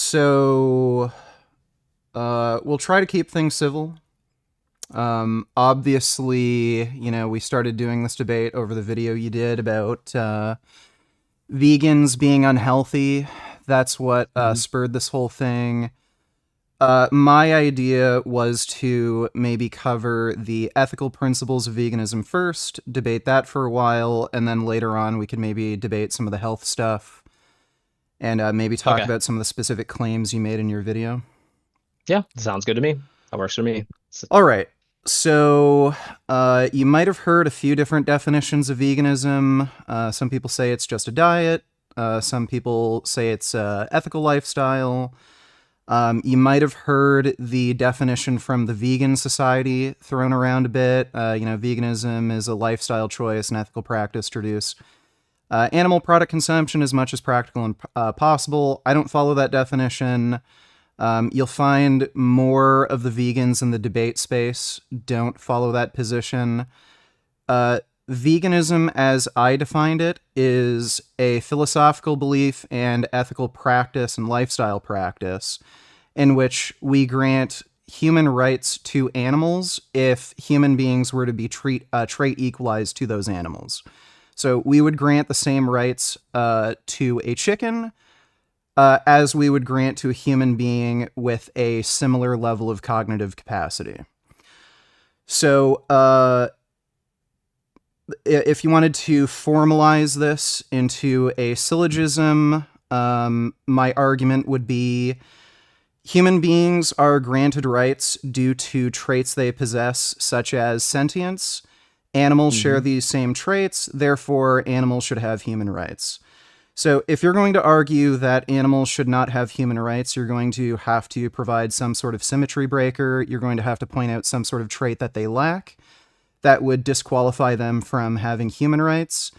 So we'll try to keep things civil. Obviously, we started doing this debate over the video you did about vegans being unhealthy. That's what Mhm. spurred this whole thing. My idea was to maybe cover the ethical principles of veganism first, debate that for a while, and then later on we could maybe debate some of the health stuff and maybe talk Okay. about some of the specific claims you made in your video. Yeah, sounds good to me. That works for me. All right. So, you might have heard a few different definitions of veganism. Some people say it's just a diet. Some people say it's a ethical lifestyle. You might have heard the definition from the Vegan Society thrown around a bit. Veganism is a lifestyle choice and ethical practice to reduce animal product consumption as much as practical and possible. I don't follow that definition. You'll find more of the vegans in the debate space don't follow that position. Veganism, as I defined it, is a philosophical belief and ethical practice and lifestyle practice in which we grant human rights to animals if human beings were to be trait equalized to those animals. So we would grant the same rights to a chicken as we would grant to a human being with a similar level of cognitive capacity. So, if you wanted to formalize this into a syllogism, my argument would be human beings are granted rights due to traits they possess, such as sentience. Animals share hmm these same traits, therefore, animals should have human rights. So, if you're going to argue that animals should not have human rights, you're going to have to provide some sort of symmetry breaker. You're going to have to point out some sort of trait that they lack that would disqualify them from having human rights.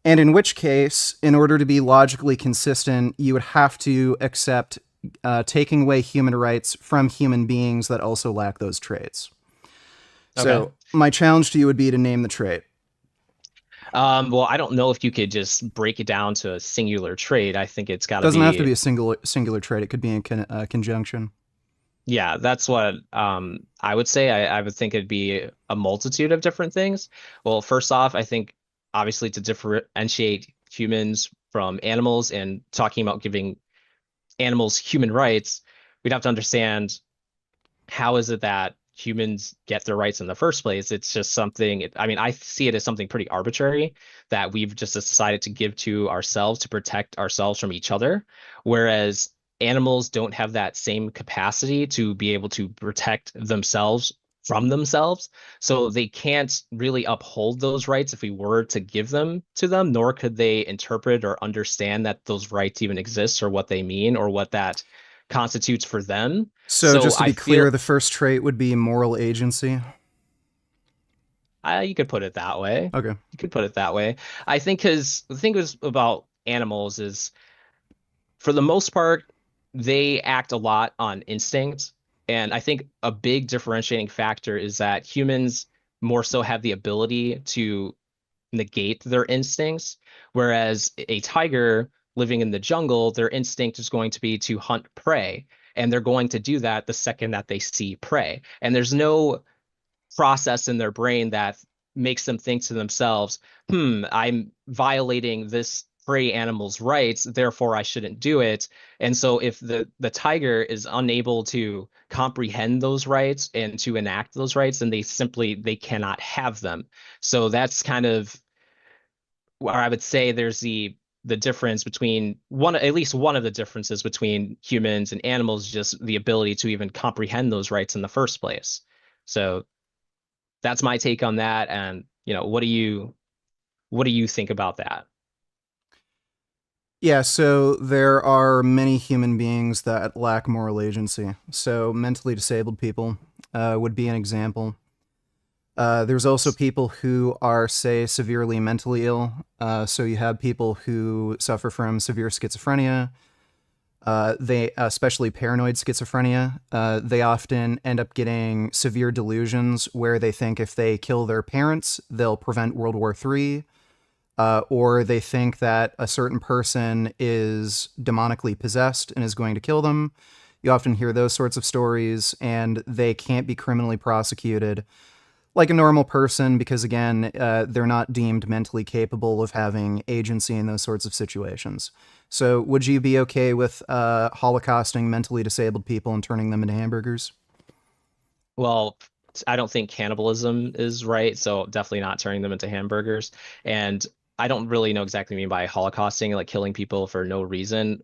And in which case, in order to be logically consistent, you would have to accept taking away human rights from human beings that also lack those traits. Okay. So, my challenge to you would be to name the trait. Well, I don't know if you could just break it down to a singular trait. I think it's got to Doesn't have to be, be a singular trait. It could be in conjunction. yeah, that's what I would say. I would think it'd be a multitude of different things. Well, first off, I think obviously to differentiate humans from animals and talking about giving animals human rights, we'd have to understand how is it that humans get their rights in the first place? It's just something, I mean, I see it as something pretty arbitrary that we've just decided to give to ourselves to protect ourselves from each other. Whereas animals don't have that same capacity to be able to protect themselves from themselves. So they can't really uphold those rights if we were to give them to them, nor could they interpret or understand that those rights even exist or what they mean or what that constitutes for them. So, So just to I be clear, feel the first trait would be moral agency. you could put it that way. Okay. You could put it that way. I think because the thing is about animals is for the most part, they act a lot on instinct. And I think a big differentiating factor is that humans more so have the ability to negate their instincts, whereas a tiger living in the jungle, their instinct is going to be to hunt prey. And they're going to do that the second that they see prey. And there's no process in their brain that makes them think to themselves, I'm violating this prey animal's rights, therefore I shouldn't do it. And so if the tiger is unable to comprehend those rights and to enact those rights, then they cannot have them. So that's kind of where I would say there's the difference between one, at least one of the differences between humans and animals, just the ability to even comprehend those rights in the first place. So that's my take on that. And what do you think about that? Yeah, so there are many human beings that lack moral agency. So, mentally disabled people would be an example. There's also people who are, say, severely mentally ill. So, you have people who suffer from severe schizophrenia. They, especially paranoid schizophrenia, they often end up getting severe delusions where they think if they kill their parents, they'll prevent World War III. or they think that a certain person is demonically possessed and is going to kill them. You often hear those sorts of stories, and they can't be criminally prosecuted like a normal person because, again, they're not deemed mentally capable of having agency in those sorts of situations. So, would you be okay with holocausting mentally disabled people and turning them into hamburgers? Well, I don't think cannibalism is right, so definitely not turning them into hamburgers. And I don't really know exactly what I mean by holocausting, like killing people for no reason.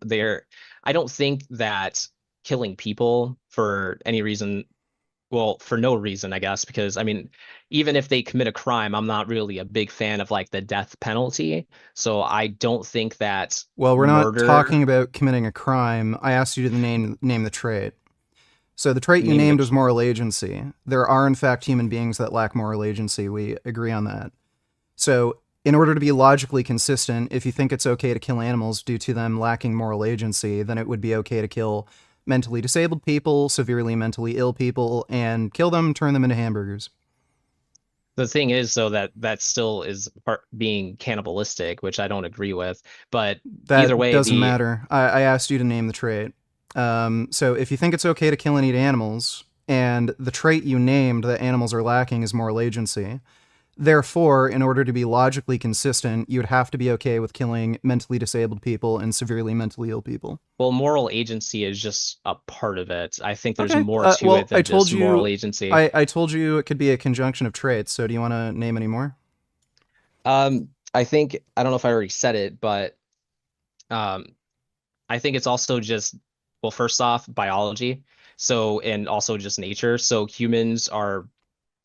I don't think that killing people for any reason, well, for no reason, I guess, because I mean, even if they commit a crime, I'm not really a big fan of like the death penalty. So I don't think that Well, we're not talking murder, about committing a crime. I asked you to name the trait. So the trait you name the named was moral agency. There are, in fact, human beings that lack moral agency. We agree on that. So, in order to be logically consistent, if you think it's okay to kill animals due to them lacking moral agency, then it would be okay to kill mentally disabled people, severely mentally ill people, and kill them, turn them into hamburgers. The thing is, though, that that still is being cannibalistic, which I don't agree with. But either That way, doesn't the matter. I asked you to name the trait. So, if you think it's okay to kill and eat animals, and the trait you named that animals are lacking is moral agency, therefore, in order to be logically consistent, you'd have to be okay with killing mentally disabled people and severely mentally ill people. well, moral agency is just a part of it. I think there's Okay. more to it Well, I than told just moral you, agency. I told you it could be a conjunction of traits. So, do you want to name any more? I think I don't know if I already said it, but um, I think it's also just, well, first off, biology. So, and also just nature. So humans are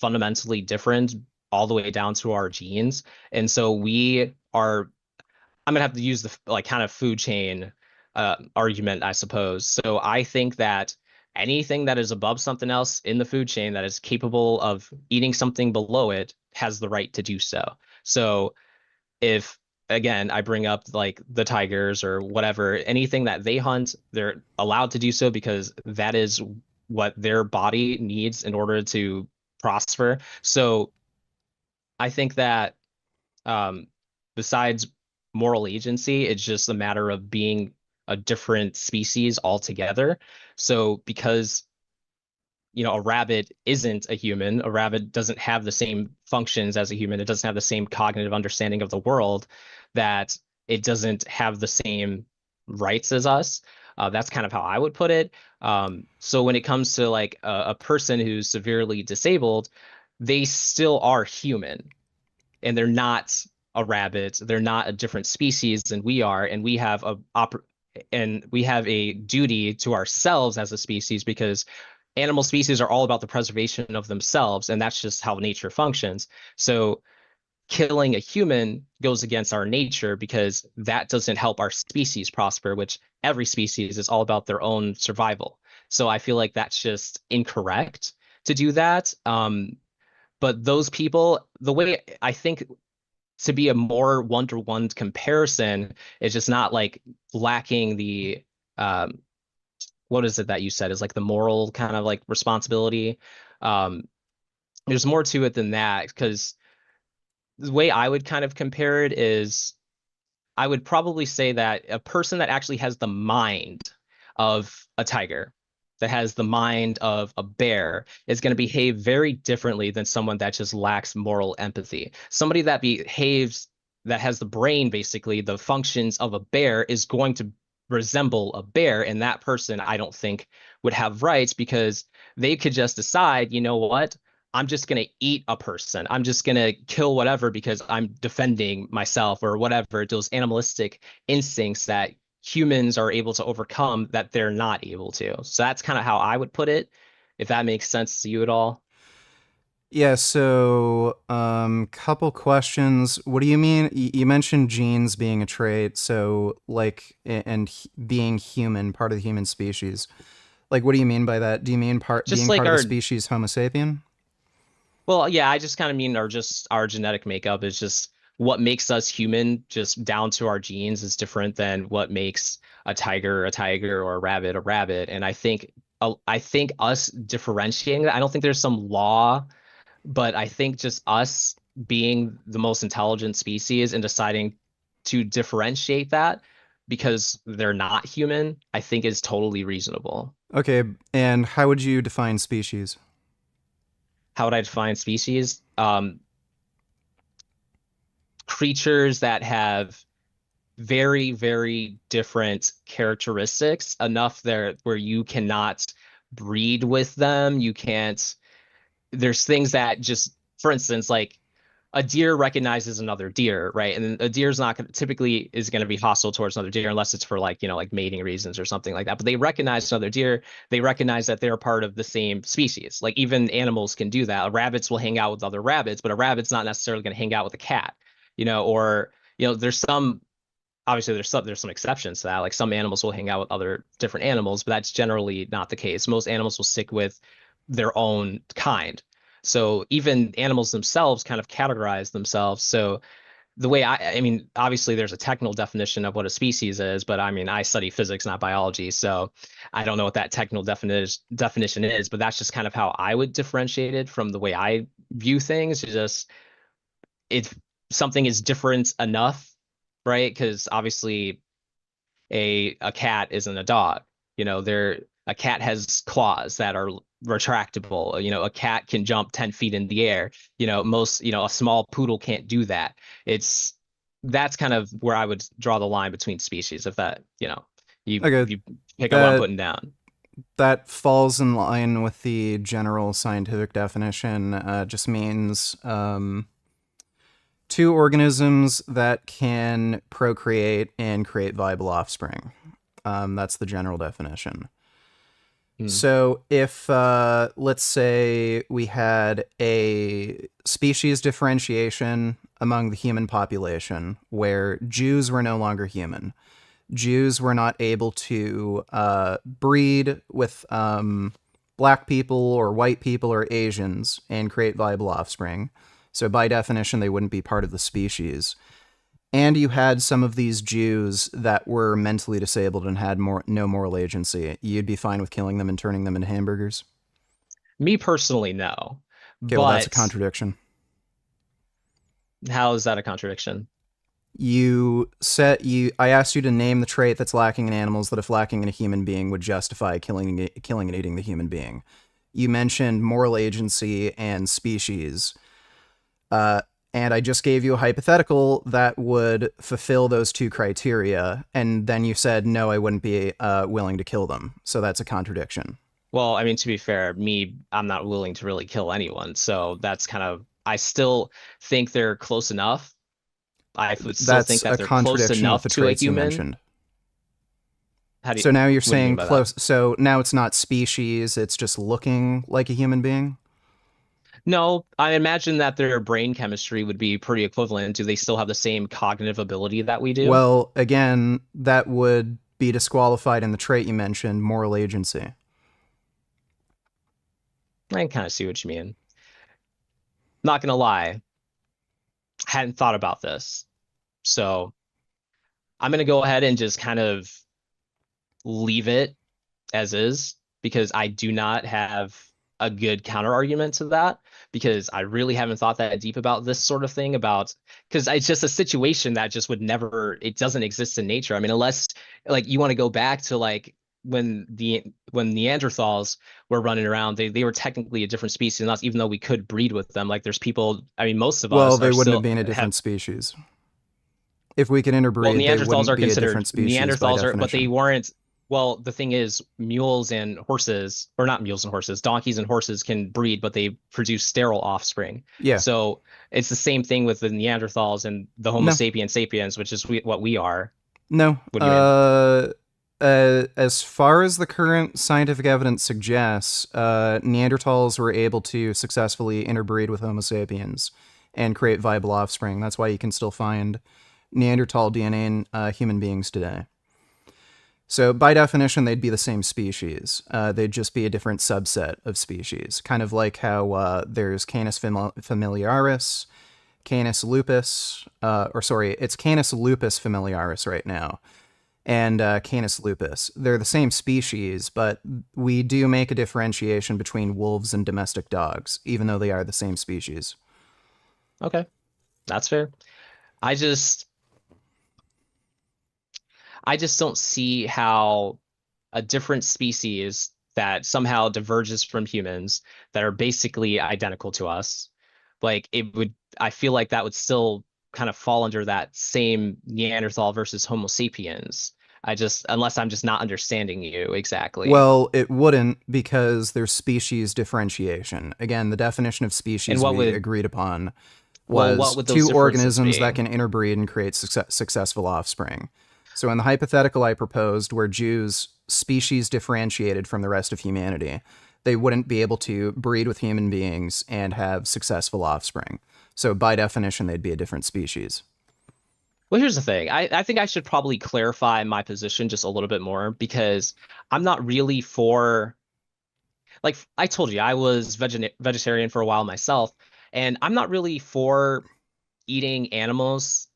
fundamentally different all the way down to our genes. And so we are, I'm gonna have to use the like kind of food chain argument, I suppose. So I think that anything that is above something else in the food chain that is capable of eating something below it has the right to do so. So if again I bring up like the tigers or whatever, anything that they hunt, they're allowed to do so because that is what their body needs in order to prosper. So I think that um, besides moral agency, it's just a matter of being a different species altogether. So because a rabbit isn't a human, a rabbit doesn't have the same functions as a human, it doesn't have the same cognitive understanding of the world, that it doesn't have the same rights as us. That's kind of how I would put it. So when it comes to like a person who's severely disabled, they still are human and they're not a rabbit. They're not a different species than we are, and we have a duty to ourselves as a species because animal species are all about the preservation of themselves, and that's just how nature functions. So killing a human goes against our nature because that doesn't help our species prosper, which every species is all about their own survival. So I feel like that's just incorrect to do that. But those people, the way I think to be a more one-to-one comparison is just not like lacking the um what is it that you said is like the moral kind of like responsibility. Um there's more to it than that because the way I would kind of compare it is I would probably say that a person that actually has the mind of a tiger, that has the mind of a bear, is going to behave very differently than someone that just lacks moral empathy. Somebody that behaves, that has the brain, basically, the functions of a bear, is going to resemble a bear. And that person, I don't think, would have rights because they could just decide, you know what? I'm just going to eat a person. I'm just going to kill whatever because I'm defending myself or whatever. Those animalistic instincts that humans are able to overcome that they're not able to. So that's kind of how I would put it, if that makes sense to you at all. Yeah, so couple questions. What do you mean? You mentioned genes being a trait, so like and being human, part of the human species. Like what do you mean by that? Do you mean Just being like part of the our, species Homo sapien? well, yeah, I just kind of mean our genetic makeup is just what makes us human, just down to our genes is different than what makes a tiger or a rabbit. And I think us differentiating that, I don't think there's some law, but I think just us being the most intelligent species and deciding to differentiate that because they're not human, I think is totally reasonable. Okay, and how would you define species? How would I define species? Creatures that have very, very different characteristics, enough there where you cannot breed with them. You can't, there's things that just, for instance, like a deer recognizes another deer, right? And a deer's not gonna, typically is going to be hostile towards another deer unless it's for like, like mating reasons or something like that. But they recognize another deer, they recognize that they're part of the same species. Like even animals can do that. Rabbits will hang out with other rabbits, but a rabbit's not necessarily going to hang out with a cat, or there's some, obviously there's some exceptions to that. Like some animals will hang out with other different animals, but that's generally not the case. Most animals will stick with their own kind. So even animals themselves kind of categorize themselves. So the way I mean, obviously there's a technical definition of what a species is, but I mean, I study physics, not biology, so I don't know what that technical definition is, but that's just kind of how I would differentiate it from the way I view things. It's just if something is different enough, right? Because obviously a cat isn't a dog. A cat has claws that are retractable. A cat can jump 10 feet in the air. A small poodle can't do that. That's kind of where I would draw the line between species, if that, Okay, you pick up what I'm that putting down. that falls in line with the general scientific definition. Just means two organisms that can procreate and create viable offspring. That's the general definition. Hmm. So, if let's say we had a species differentiation among the human population where Jews were no longer human, Jews were not able to breed with black people or white people or Asians and create viable offspring. So, by definition, they wouldn't be part of the species. And you had some of these Jews that were mentally disabled and had no moral agency. You'd be fine with killing them and turning them into hamburgers. Me personally, no. Okay, well, that's a But contradiction. how is that a contradiction? I asked you to name the trait that's lacking in animals that, if lacking in a human being, would justify killing and eating the human being. You mentioned moral agency and species. Uh, and I just gave you a hypothetical that would fulfill those two criteria, and then you said, no, I wouldn't be willing to kill them. So that's a contradiction. Well, I mean, to be fair, I'm not willing to really kill anyone. So that's kind of, I still think they're close enough. I would still think That's that a they're close contradiction with enough the to a traits you human. mentioned. How So now you're what do you mean saying by that? close. So now it's not species, it's just looking like a human being? No, I imagine that their brain chemistry would be pretty equivalent. Do they still have the same cognitive ability that we do? Well, again, that would be disqualified in the trait you mentioned, moral agency. I can kind of see what you mean. Not gonna lie, I hadn't thought about this. So I'm gonna go ahead and just kind of leave it as is because I do not have a good counter argument to that because I really haven't thought that deep about this sort of thing about because it's just a situation that just would never it doesn't exist in nature. I mean, unless like you want to go back to like when Neanderthals were running around, they were technically a different species than us, even though we could breed with them. Like there's people, I mean, most of Well, us they are wouldn't have still been a have different species. If we could well, interbreed, they Neanderthals wouldn't are be a considered different species by Neanderthals are, but they definition. weren't. Well, the thing is, mules and horses, or not mules and horses, donkeys and horses can breed, but they produce sterile offspring. Yeah. So it's the same thing with the Neanderthals and the Homo No. sapiens sapiens, which is what we are. No. What do you mean? As far as the current scientific evidence suggests, Neanderthals were able to successfully interbreed with Homo sapiens and create viable offspring. That's why you can still find Neanderthal DNA in human beings today. So, by definition, they'd be the same species. They'd just be a different subset of species. Kind of like how there's Canis familiaris, Canis lupus, it's Canis lupus familiaris right now, and Canis lupus. They're the same species, but we do make a differentiation between wolves and domestic dogs, even though they are the same species. Okay, that's fair. I just I just don't see how a different species that somehow diverges from humans that are basically identical to us, like it would, I feel like that would still kind of fall under that same Neanderthal versus Homo sapiens. I just, unless I'm just not understanding you exactly. Well, it wouldn't because there's species differentiation. Again, the definition of And species what we would, agreed upon well, what was would those two differences organisms be? that can interbreed and create successful offspring. So, in the hypothetical I proposed, where Jews species differentiated from the rest of humanity, they wouldn't be able to breed with human beings and have successful offspring. So, by definition, they'd be a different species. Well, here's the thing. I think I should probably clarify my position just a little bit more because I'm not really for, like I told you, I was vegetarian for a while myself, and I'm not really for eating animals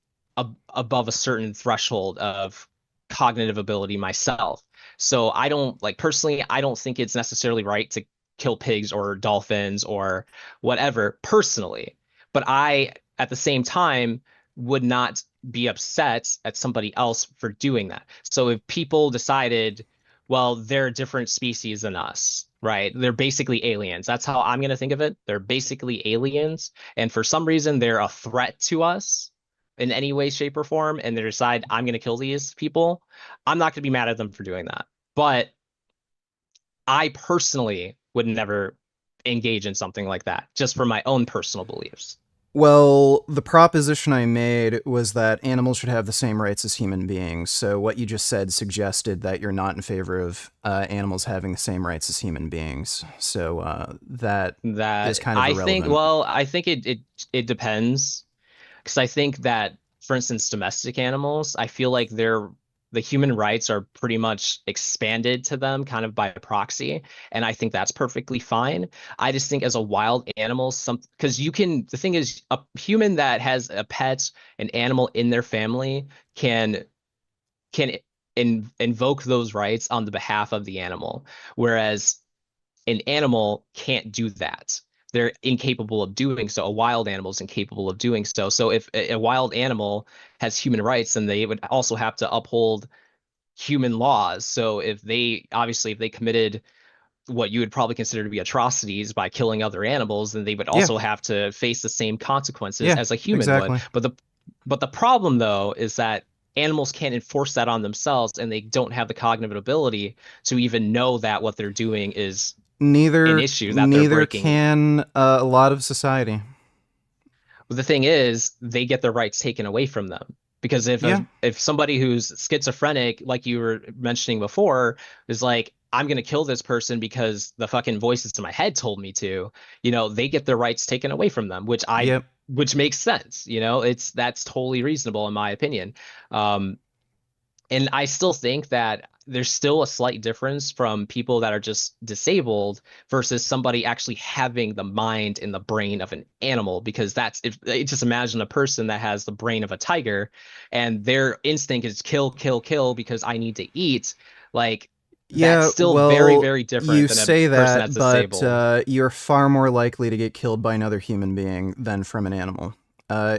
above a certain threshold of cognitive ability myself. So I don't, like, personally, I don't think it's necessarily right to kill pigs or dolphins or whatever personally. But I, at the same time, would not be upset at somebody else for doing that. So if people decided, well, they're a different species than us, right? They're basically aliens. That's how I'm going to think of it. They're basically aliens, and for some reason they're a threat to us in any way, shape, or form, and they decide I'm going to kill these people, I'm not going to be mad at them for doing that. But I personally would never engage in something like that, just for my own personal beliefs. Well, the proposition I made was that animals should have the same rights as human beings. So, what you just said suggested that you're not in favor of animals having the same rights as human beings. So, that is That kind of I think, irrelevant. well, I think it depends. Because I think that, for instance, domestic animals, I feel like the human rights are pretty much expanded to them kind of by proxy, and I think that's perfectly fine. I just think as a wild animal, some, because you can, the thing is, a human that has a pet, an animal in their family can invoke those rights on the behalf of the animal, whereas an animal can't do that. They're incapable of doing so. A wild animal is incapable of doing so. So if a wild animal has human rights, then they would also have to uphold human laws. So if they, obviously, if they committed what you would probably consider to be atrocities by killing other animals, then they would Yeah, also have to face the same consequences yeah, as a human would. exactly. But the problem though is that animals can't enforce that on themselves, and they don't have the cognitive ability to even know that what they're doing is an issue that they're Neither breaking. can a lot of society. But the thing is, they get their rights taken away from them. Because Yeah, if somebody who's schizophrenic, like you were mentioning before, is like, I'm gonna kill this person because the fucking voices in my head told me to, they get their rights taken away from them, yep. which makes sense. That's totally reasonable in my opinion. Um, and I still think that there's still a slight difference from people that are just disabled versus somebody actually having the mind and the brain of an animal. Because that's, if just imagine a person that has the brain of a tiger and their instinct is kill, kill, kill because I need to eat. Like, that's Yeah, still very, well, very different you than a say person that's that, but disabled. you're far more likely to get killed by another human being than from an animal.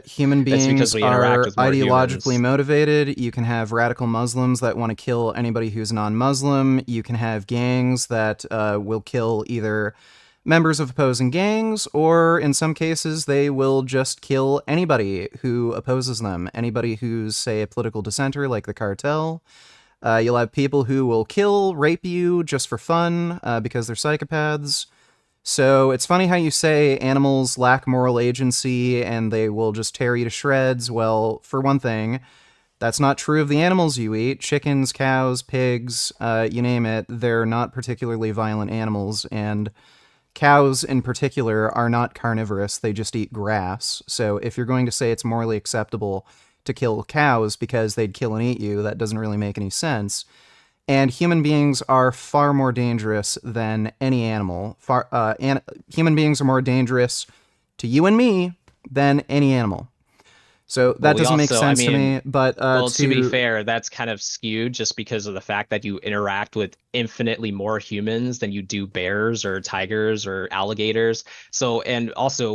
Human It's because beings we interact are with more ideologically humans. motivated. You can have radical Muslims that want to kill anybody who's non Muslim. You can have gangs that will kill either members of opposing gangs, or in some cases, they will just kill anybody who opposes them. Anybody who's, say, a political dissenter, like the cartel. You'll have people who will kill, rape you just for fun because they're psychopaths. So it's funny how you say animals lack moral agency and they will just tear you to shreds. Well, for one thing, that's not true of the animals you eat. Chickens, cows, pigs, you name it, they're not particularly violent animals. And cows, in particular, are not carnivorous. They just eat grass. So if you're going to say it's morally acceptable to kill cows because they'd kill and eat you, that doesn't really make any sense. And human beings are far more dangerous than any animal. Human beings are more dangerous to you and me than any animal. So Well, that we doesn't make also, I sense to mean, me. But well, to be to fair, that's kind of skewed just because of the fact that you interact with infinitely more humans than you do bears or tigers or alligators. So, and also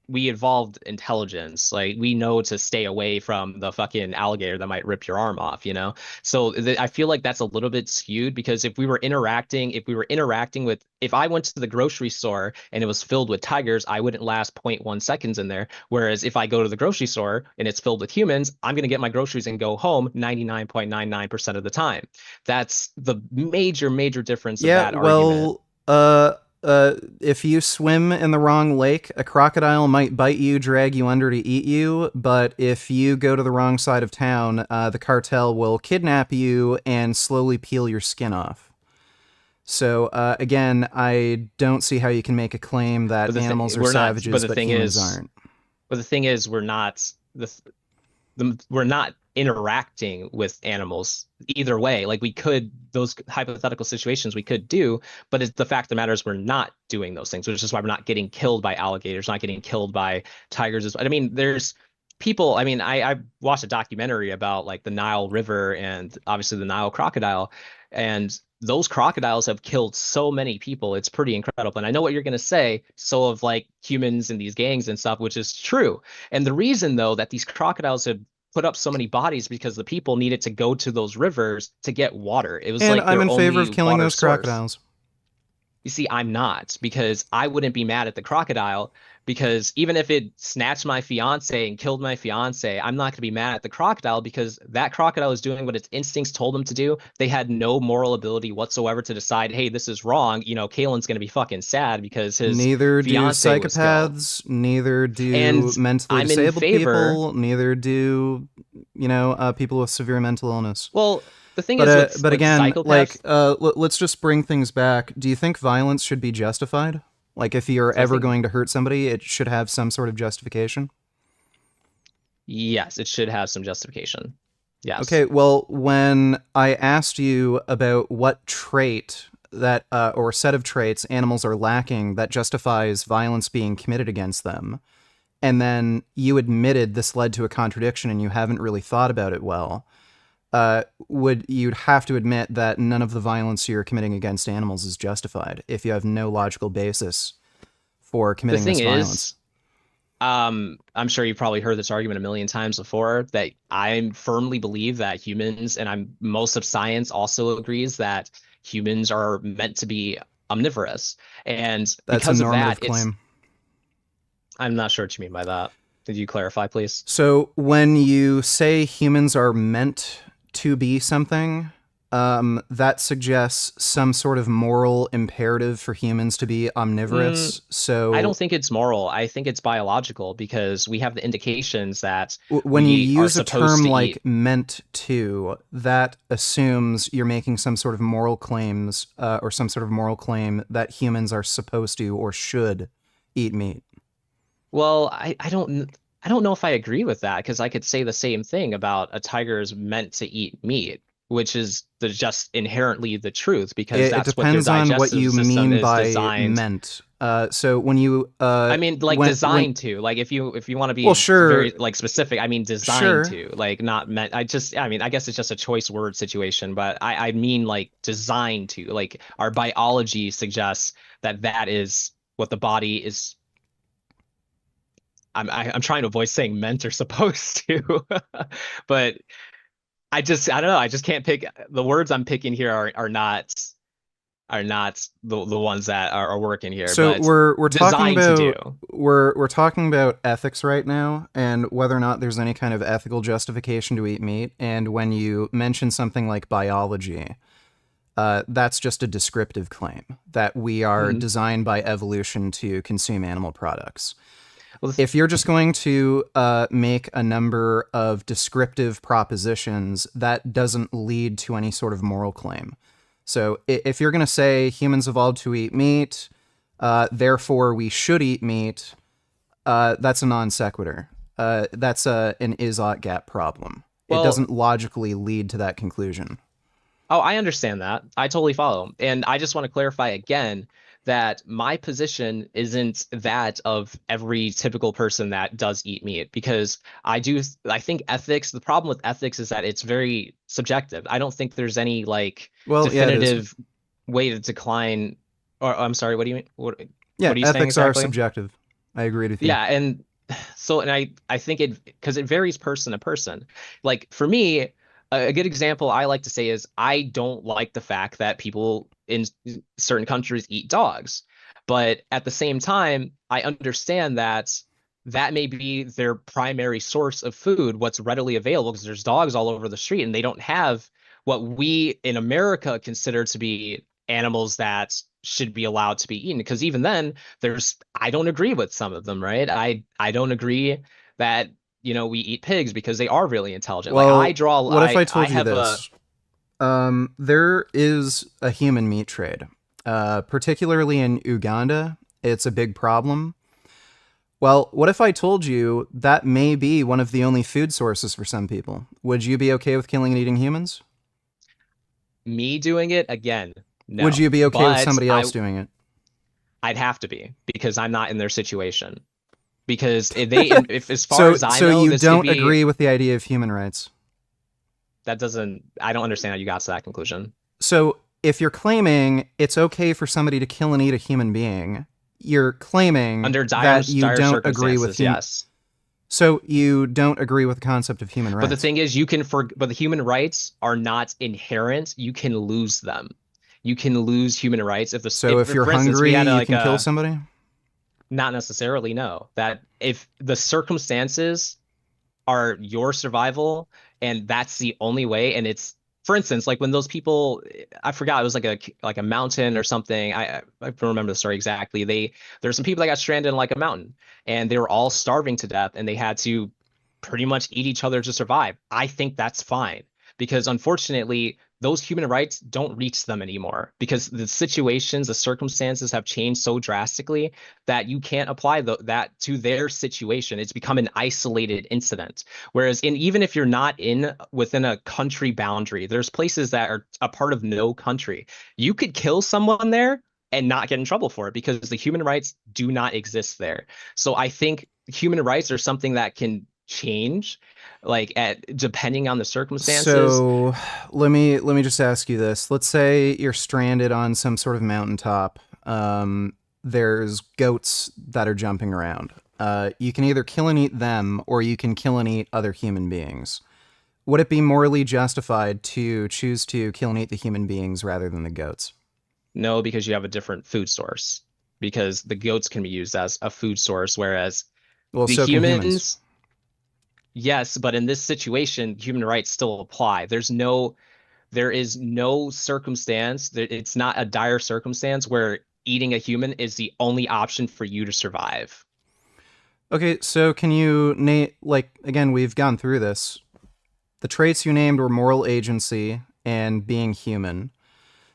we evolved intelligence. Like we know to stay away from the fucking alligator that might rip your arm off, you know? So I feel like that's a little bit skewed because if we were interacting with, if I went to the grocery store and it was filled with tigers, I wouldn't last zero point 0.1 seconds in there. Whereas if I go to the grocery store and it's filled with humans, I'm going to get my groceries and go home 99.99% of the time. That's the major, major difference of Yeah, that argument. well, if you swim in the wrong lake, a crocodile might bite you, drag you under to eat you. But if you go to the wrong side of town, the cartel will kidnap you and slowly peel your skin off. So again, I don't see how you can make a claim But that the thing animals are we're not. But savages, the but thing humans is, aren't. but the thing is, we're not interacting with animals either way. Like we could those hypothetical situations we could do, but it's the fact of the matter is we're not doing those things, which is why we're not getting killed by alligators, not getting killed by tigers. I mean, there's people. I mean, I watched a documentary about like the Nile River and obviously the Nile crocodile, and those crocodiles have killed so many people. It's pretty incredible. And I know what you're going to say. So of like humans and these gangs and stuff, which is true. And the reason though that these crocodiles have put up so many bodies because the people needed to go to those rivers to get water. It was And like I'm their in favor only of killing water those source. crocodiles. You see, I'm not because I wouldn't be mad at the crocodile because even if it snatched my fiance and killed my fiance, I'm not going to be mad at the crocodile because that crocodile is doing what its instincts told them to do. They had no moral ability whatsoever to decide, hey, this is wrong. You know, Kalen's going to be fucking sad because his Neither do fiance was killed. psychopaths, neither And do mentally I'm in disabled favor. people, neither do, people with severe mental illness. Well, the thing But is but with again, like psychopaths, let's just bring things back. Do you think violence should be justified? Like if you're I ever think going to hurt somebody, it should have some sort of justification. yes, it should have some justification. Yes. Okay, well, when I asked you about what trait that or set of traits animals are lacking that justifies violence being committed against them, and then you admitted this led to a contradiction and you haven't really thought about it well, would you'd have to admit that none of the violence you're committing against animals is justified if you have no logical basis for The committing thing this violence. is, I'm sure you've probably heard this argument a million times before that I firmly believe that humans, and most of science also agrees that humans are meant to be omnivorous. And That's a because of that, normative claim. I'm not sure what you mean by that. Did you clarify, please? So when you say humans are meant to be something, that suggests some sort of moral imperative for humans to be Mm, omnivorous. I don't So think it's moral. I think it's biological because we have the indications that when you we are use a supposed term to like eat. meant to, that assumes you're making some sort of moral claims or some sort of moral claim that humans are supposed to or should eat meat. Well, I don't know if I agree with that because I could say the same thing about a tiger is meant to eat meat, which is just inherently the truth because It that's what their depends on what digestive you system mean is by designed. meant. So when you I mean, like when designed to, like if you want to well, be sure, very like specific, I mean designed sure. to, like not meant. I mean, I guess it's just a choice word situation, but I mean like designed to, like our biology suggests that that is what the body is. I'm trying to avoid saying meant or supposed to, but I don't know. I just can't pick the words I'm picking here are not the ones that are working here, So but we're talking designed to do. about we're talking about ethics right now and whether or not there's any kind of ethical justification to eat meat. And when you mention something like biology, that's just a descriptive claim that we are Mhm. designed by evolution to consume animal products. Well, If you're just going to make a number of descriptive propositions, that doesn't lead to any sort of moral claim. So if you're going to say humans evolved to eat meat, therefore we should eat meat, that's a non sequitur. That's an is-ought gap problem. It well, doesn't logically lead to that conclusion. oh, I understand that. I totally follow. And I just want to clarify again that my position isn't that of every typical person that does eat meat because I think ethics, the problem with ethics is that it's very subjective. I don't think there's any like Well, yeah, it is. definitive way to decline or I'm sorry, what do you mean? Yeah, What are you saying ethics are exactly? subjective. I agreed with you. Yeah, and so and I think it because it varies person to person. Like for me, a good example I like to say is I don't like the fact that people in certain countries eat dogs. But at the same time, I understand that that may be their primary source of food, what's readily available, because there's dogs all over the street and they don't have what we in America consider to be animals that should be allowed to be eaten. Because even then, there's I don't agree with some of them, right? I don't agree that we eat pigs because they are really intelligent. Like Well, what if I I told you have a this? There is a human meat trade, particularly in Uganda. It's a big problem. Well, what if I told you that may be one of the only food sources for some people? Would you be okay with killing and eating humans? me doing it again. Would No, you be okay with but somebody else doing it? I'd have to be because I'm not in their situation. Because if as far So, as I so know, you this could don't be agree with the idea of human rights? that doesn't I don't understand how you got to that conclusion. So, if you're claiming it's okay for somebody to kill and eat a human being, you're claiming Under that you dire don't agree with circumstances, yes. So you don't agree with the concept of human But the rights. thing is, but the human rights are not inherent. You can lose them. You can lose human rights So if if you're for instance, we hungry, had you like can kill a somebody. not necessarily no that if the circumstances are your survival and that's the only way and it's for instance like when those people I forgot it was like a mountain or something I don't remember the story exactly there's some people that got stranded in like a mountain and they were all starving to death and they had to pretty much eat each other to survive. I think that's fine because unfortunately those human rights don't reach them anymore because the situations, the circumstances have changed so drastically that you can't apply that to their situation. It's become an isolated incident. Whereas even if you're not in within a country boundary, there's places that are a part of no country. You could kill someone there and not get in trouble for it because the human rights do not exist there. So I think human rights are something that can change like at depending on the circumstances. So let me just ask you this. Let's say you're stranded on some sort of mountaintop. There's goats that are jumping around. You can either kill and eat them, or you can kill and eat other human beings. Would it be morally justified to choose to kill and eat the human beings rather than the goats? No, because you have a different food source because the goats can be used as a food source whereas Well, the so can humans. humans, yes, but in this situation human rights still apply. There is no circumstance that it's not a dire circumstance where eating a human is the only option for you to survive. Okay, so can you name, like, again, we've gone through this. The traits you named were moral agency and being human.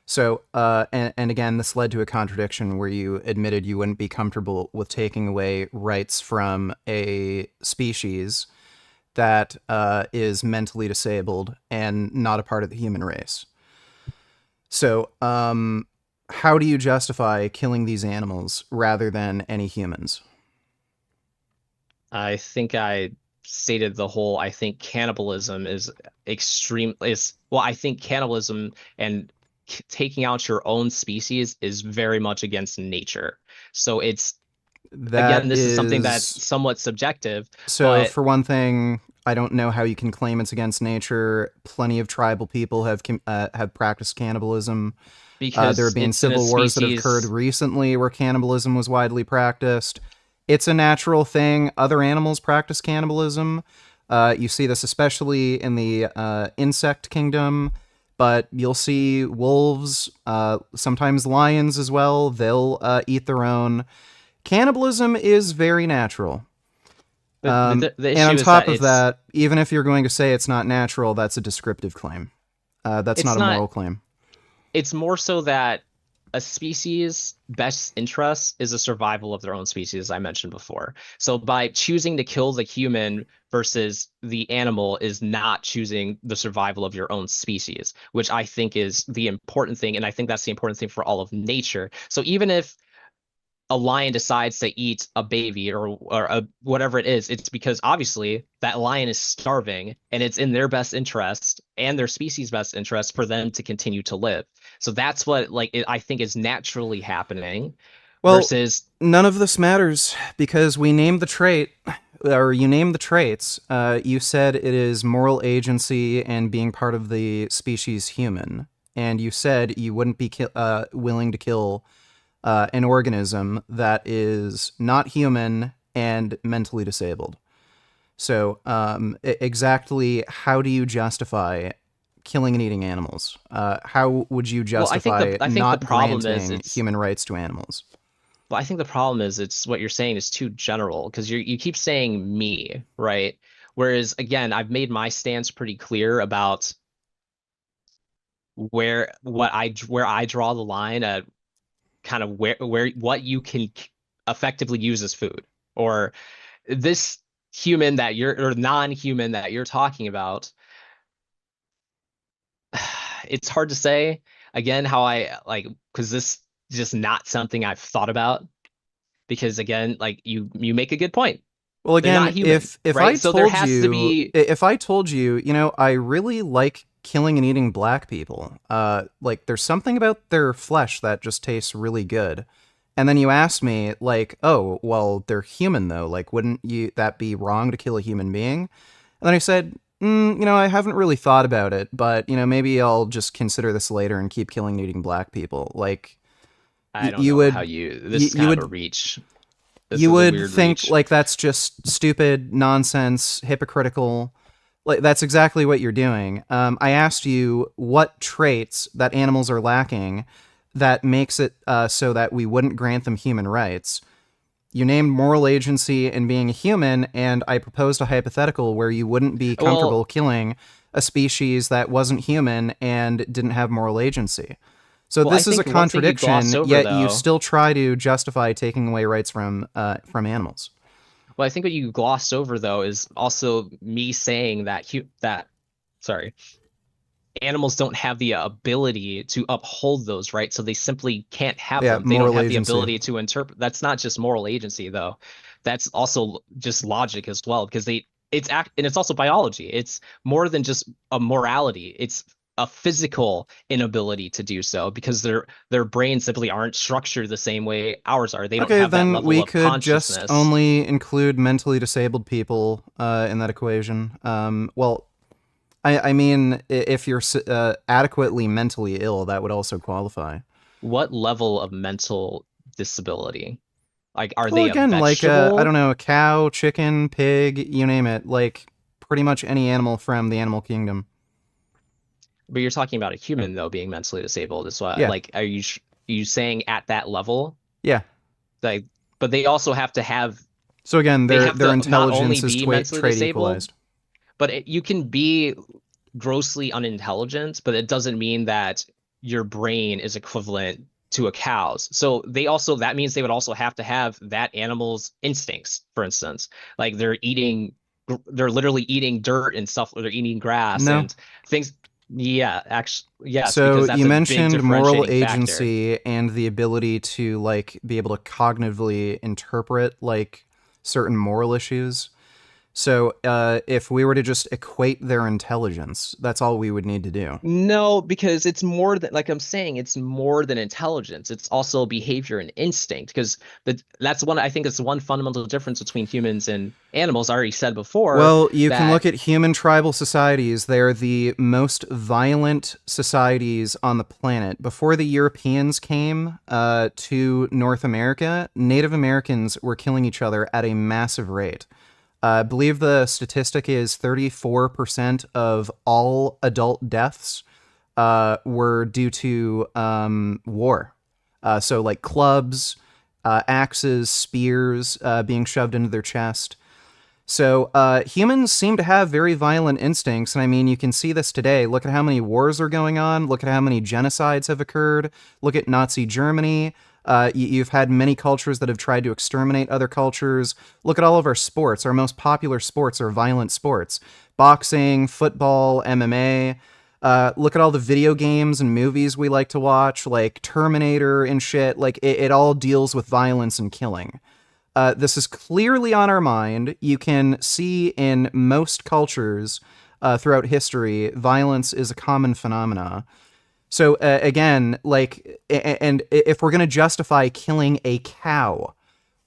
So, and again, this led to a contradiction where you admitted you wouldn't be comfortable with taking away rights from a species that is mentally disabled and not a part of the human race. So, how do you justify killing these animals rather than any humans? I think I stated the whole I think cannibalism is extreme is well I think cannibalism and taking out your own species is very much against nature. So it's That again this is something that's is somewhat subjective, So, but for one thing, I don't know how you can claim it's against nature. Plenty of tribal people have practiced cannibalism. There have because been it's in a civil wars that have occurred species recently where cannibalism was widely practiced. It's a natural thing. Other animals practice cannibalism. You see this especially in the insect kingdom, but you'll see wolves, sometimes lions as well. They'll eat their own. Cannibalism is very natural. the And on issue is top that of that, even if you're going to say it's not natural, that's a descriptive claim. That's it's not a not moral claim. it's more so that a species' best interest is the survival of their own species, as I mentioned before. So by choosing to kill the human versus the animal is not choosing the survival of your own species, which I think is the important thing. And I think that's the important thing for all of nature. So even if a lion decides to eat a baby whatever it is, it's because obviously that lion is starving and it's in their best interest and their species' best interest for them to continue to live. So that's what I think is naturally happening. Well, versus none of this matters because we named the trait, or you named the traits. You said it is moral agency and being part of the species human. And you said you wouldn't be willing to kill an organism that is not human and mentally disabled. So, exactly how do you justify killing and eating animals? How would you well, justify I think the not problem is granting it's human rights to animals? well, I think the problem is it's what you're saying is too general because you keep saying me, right? Whereas again, I've made my stance pretty clear about where I draw the line at kind of where what you can effectively use as food or this human that you're or non-human that you're talking about. It's hard to say again how I like because this is just not something I've thought about because again like you make a good point. Well, They're not again, human, right? So there has to be if I told you, I really like killing and eating black people. Like there's something about their flesh that just tastes really good. And then you ask me, like, oh, well, they're human though. Like, wouldn't you that be wrong to kill a human being? And then I said, I haven't really thought about it, but maybe I'll just consider this later and keep killing and eating black people. Like, I don't you know how would, this is you kind of a would reach. This you is a would weird think reach. like that's just stupid nonsense, hypocritical. Like that's exactly what you're doing. I asked you what traits that animals are lacking that makes it so that we wouldn't grant them human rights. You named moral agency and being a human, and I proposed a hypothetical where you wouldn't be Well, comfortable killing a species that wasn't human and didn't have moral agency. So I this is a think one thing you glossed contradiction, over yet you though. still try to justify taking away rights from animals. Well, I think what you glossed over though is also me saying that sorry, animals don't have the ability to uphold those rights, so they simply can't have Yeah, them. They don't moral have the agency. ability to interpret. That's not just moral agency though. That's also just logic as well because and it's also biology. It's more than just a morality. It's a physical inability to do so because their brains simply aren't structured the same way ours are. They don't Okay, have that then level we of could just consciousness. only include mentally disabled people in that equation. Well, I mean, if you're adequately mentally ill, that would also qualify. What level of mental disability? Like, are Well, they a again, like I don't vegetable? know, a cow, chicken, pig, you name it, like pretty much any animal from the animal kingdom. But you're talking about a human though being mentally disabled is what Yeah, like are you saying at that level? yeah. Like but they also have to have So again, they their have their to not only intelligence is be mentally trait disabled, equalized. but you can be grossly unintelligent, but it doesn't mean that your brain is equivalent to a cow's. So that means they would also have to have that animal's instincts, for instance. Like they're literally eating dirt and stuff, or they're eating grass No. and things. Yeah, actually, yes, So because that's you a big mentioned moral differentiating factor. agency and the ability to like be able to cognitively interpret like certain moral issues. So if we were to just equate their intelligence, that's all we would need to do. No, because it's more than like I'm saying, it's more than intelligence. It's also behavior and instinct. Because that's one I think it's one fundamental difference between humans and animals. I already said before Well, you can that look at human tribal societies. They're the most violent societies on the planet. Before the Europeans came to North America, Native Americans were killing each other at a massive rate. I believe the statistic is 34% of all adult deaths were due to war. So, like clubs, axes, spears being shoved into their chest. So, humans seem to have very violent instincts, and I mean, you can see this today. Look at how many wars are going on. Look at how many genocides have occurred. Look at Nazi Germany. You've had many cultures that have tried to exterminate other cultures. Look at all of our sports. Our most popular sports are violent sports: boxing, football, MMA. Look at all the video games and movies we like to watch, like Terminator and shit. Like, it all deals with violence and killing. This is clearly on our mind. You can see in most cultures throughout history, violence is a common phenomena. So again, like, and if we're going to justify killing a cow,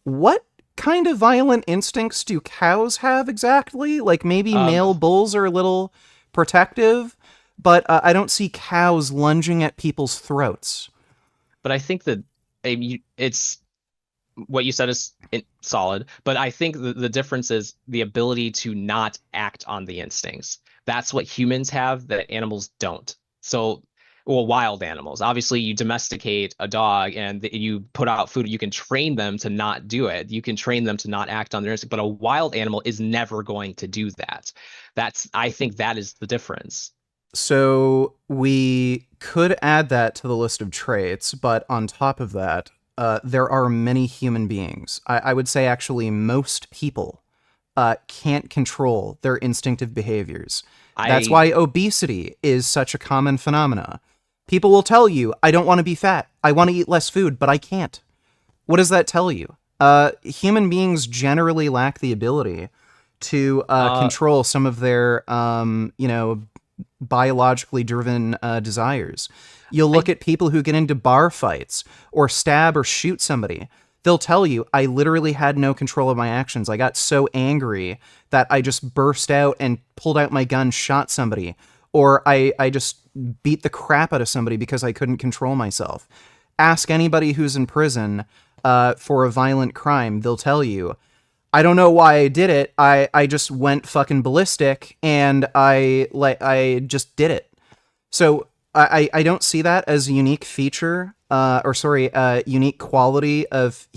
what kind of violent instincts do cows have exactly? Like maybe Um, male bulls are a little protective, but I don't see cows lunging at people's throats. but I think that it's what you said is solid, but I think the difference is the ability to not act on the instincts. That's what humans have that animals don't. So, well, wild animals. Obviously, you domesticate a dog and you put out food, you can train them to not do it. You can train them to not act on their instinct, but a wild animal is never going to do that. I think that is the difference. So we could add that to the list of traits, but on top of that, there are many human beings. I would say actually most people can't control their instinctive behaviors. That's I why obesity is such a common phenomena. People will tell you, I don't want to be fat. I want to eat less food, but I can't. What does that tell you? Human beings generally lack the ability to uh control some of their, biologically driven desires. You'll look I at people who get into bar fights or stab or shoot somebody. They'll tell you, I literally had no control of my actions. I got so angry that I just burst out and pulled out my gun, shot somebody. Or I just beat the crap out of somebody because I couldn't control myself. Ask anybody who's in prison for a violent crime. They'll tell you, I don't know why I did it. I just went fucking ballistic and I just did it. So I don't see that as a unique feature, unique quality of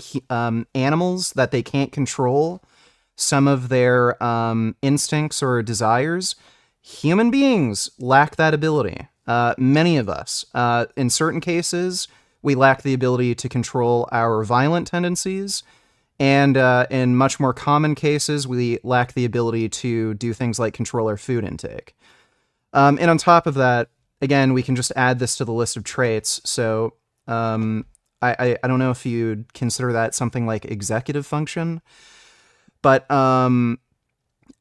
animals that they can't control some of their instincts or desires. Human beings lack that ability. Many of us, in certain cases, we lack the ability to control our violent tendencies. And in much more common cases, we lack the ability to do things like control our food intake. And on top of that, again, we can just add this to the list of traits. So I don't know if you'd consider that something like executive function. But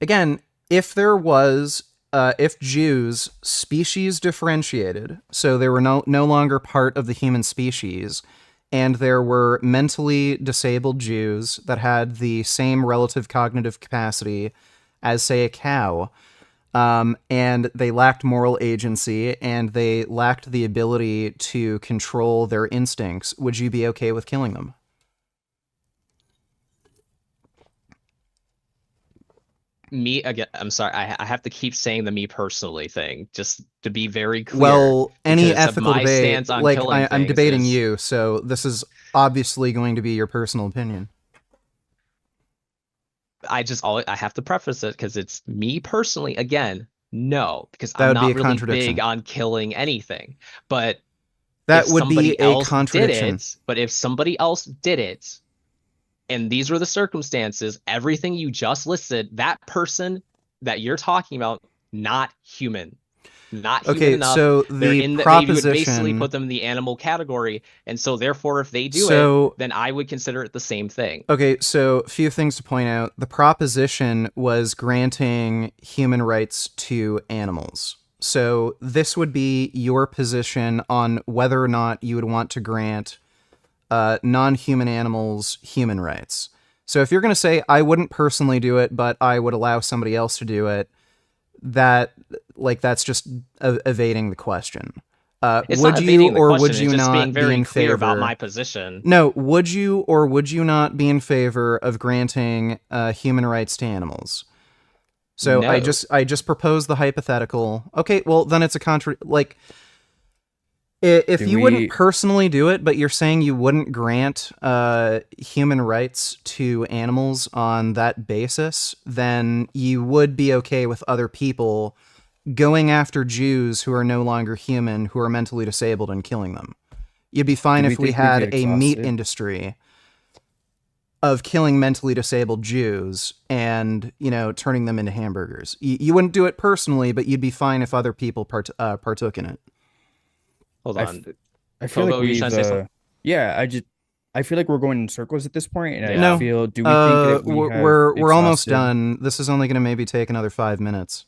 again, if there was, if Jews species differentiated, so they were no longer part of the human species, and there were mentally disabled Jews that had the same relative cognitive capacity as, say, a cow, and they lacked moral agency and they lacked the ability to control their instincts, would you be okay with killing them? Me again, I'm sorry, I have to keep saying the me personally thing just to be very clear Well, any because of ethical my debate, stance on like killing I'm things debating is you, so this is obviously going to be your personal opinion. I have to preface it because it's me personally again, no, because That I'm would be not a really big contradiction. on killing anything. But That would be a contradiction. if somebody else did it, and these were the circumstances, everything you just listed, that person that you're talking about, not human. Not human Okay, enough. so They're the in that they would basically proposition. put them in the animal category. And so therefore, if they do it, So then I would consider it the same thing. okay, so a few things to point out. The proposition was granting human rights to animals. So this would be your position on whether or not you would want to grant non-human animals human rights. So if you're going to say I wouldn't personally do it, but I would allow somebody else to do it, that that's just evading the question. It's Would not you evading the or question, would it's you just being not be very in clear about favor? my position. No, would you or would you not be in favor of granting human rights to animals? So No. I just proposed the hypothetical. Okay, well then it's a like if Do you wouldn't we personally do it, but you're saying you wouldn't grant human rights to animals on that basis, then you would be okay with other people going after Jews who are no longer human, who are mentally disabled, and killing them. You'd be fine do we if we think we've had a meat exhausted? industry of killing mentally disabled Jews and, turning them into hamburgers. You wouldn't do it personally, but you'd be fine if other people partook in it. Hold I, f- on. I feel like Kobo, you trying we've to say something? yeah, I feel like we're going in circles at this point, and I Yeah. No, feel, do we think that we have we're almost exhausted? done. This is only going to maybe take another 5 minutes.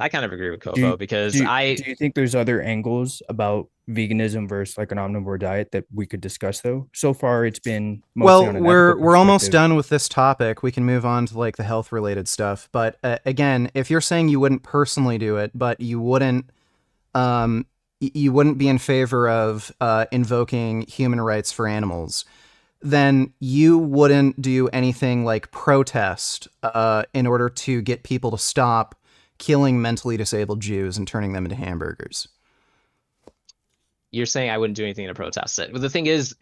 I kind of agree with Do Coco you, because do you think there's other angles about veganism versus like an omnivore diet that we could discuss though? So far, it's been mostly Well, on an ethical we're almost perspective. done with this topic. We can move on to like the health related stuff. But again, if you're saying you wouldn't personally do it, but um, you wouldn't be in favor of invoking human rights for animals, then you wouldn't do anything like protest in order to get people to stop killing mentally disabled Jews and turning them into hamburgers. you're saying I wouldn't do anything to protest it. But the thing is,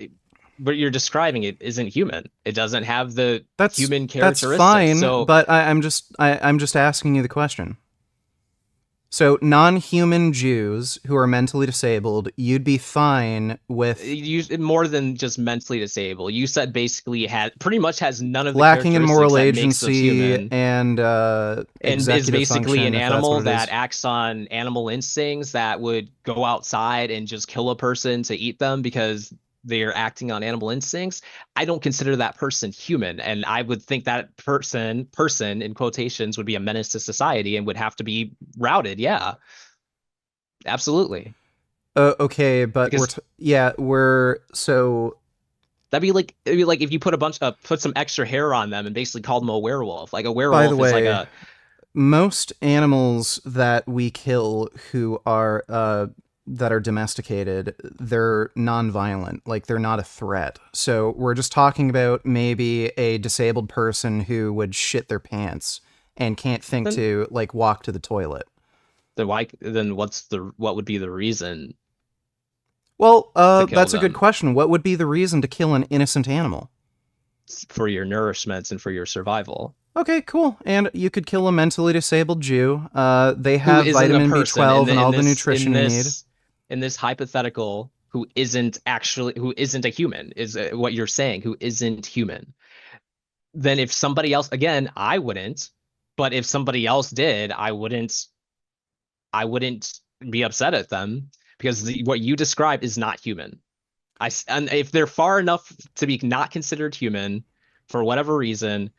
what you're describing it isn't human. It doesn't have the human That's characteristics. fine, So but I'm just asking you the question. So non-human Jews who are mentally disabled, you'd be fine with you more than just mentally disabled. You said basically pretty much has none of the lacking in moral characteristics that makes us agency human. and And is executive basically function, an if that's animal what it that is. acts on animal instincts that would go outside and just kill a person to eat them because they're acting on animal instincts. I don't consider that person human, and I would think that person in quotations would be a menace to society and would have to be routed. Yeah, absolutely. Okay, but Because we're so it'd be like if you put some extra hair on them and basically called them a werewolf. Like a by the werewolf is like way, a most animals that we kill who are that are domesticated, they're non-violent, like they're not a threat. So we're just talking about maybe a disabled person who would shit their pants and can't think Then- to like walk to the toilet. then what would be the reason? Well, kill that's a good them. question. What would be the reason to kill an innocent animal? For your nourishment and for your survival. Okay, cool. And you could kill a mentally disabled Jew. They Who have isn't a vitamin person B12 and all the this- nutrition you need. In this hypothetical, who isn't a human, is what you're saying, who isn't human. Then if somebody else, again, I wouldn't, but if somebody else did, I wouldn't be upset at them because what you describe is not human. And if they're far enough to be not considered human for whatever reason,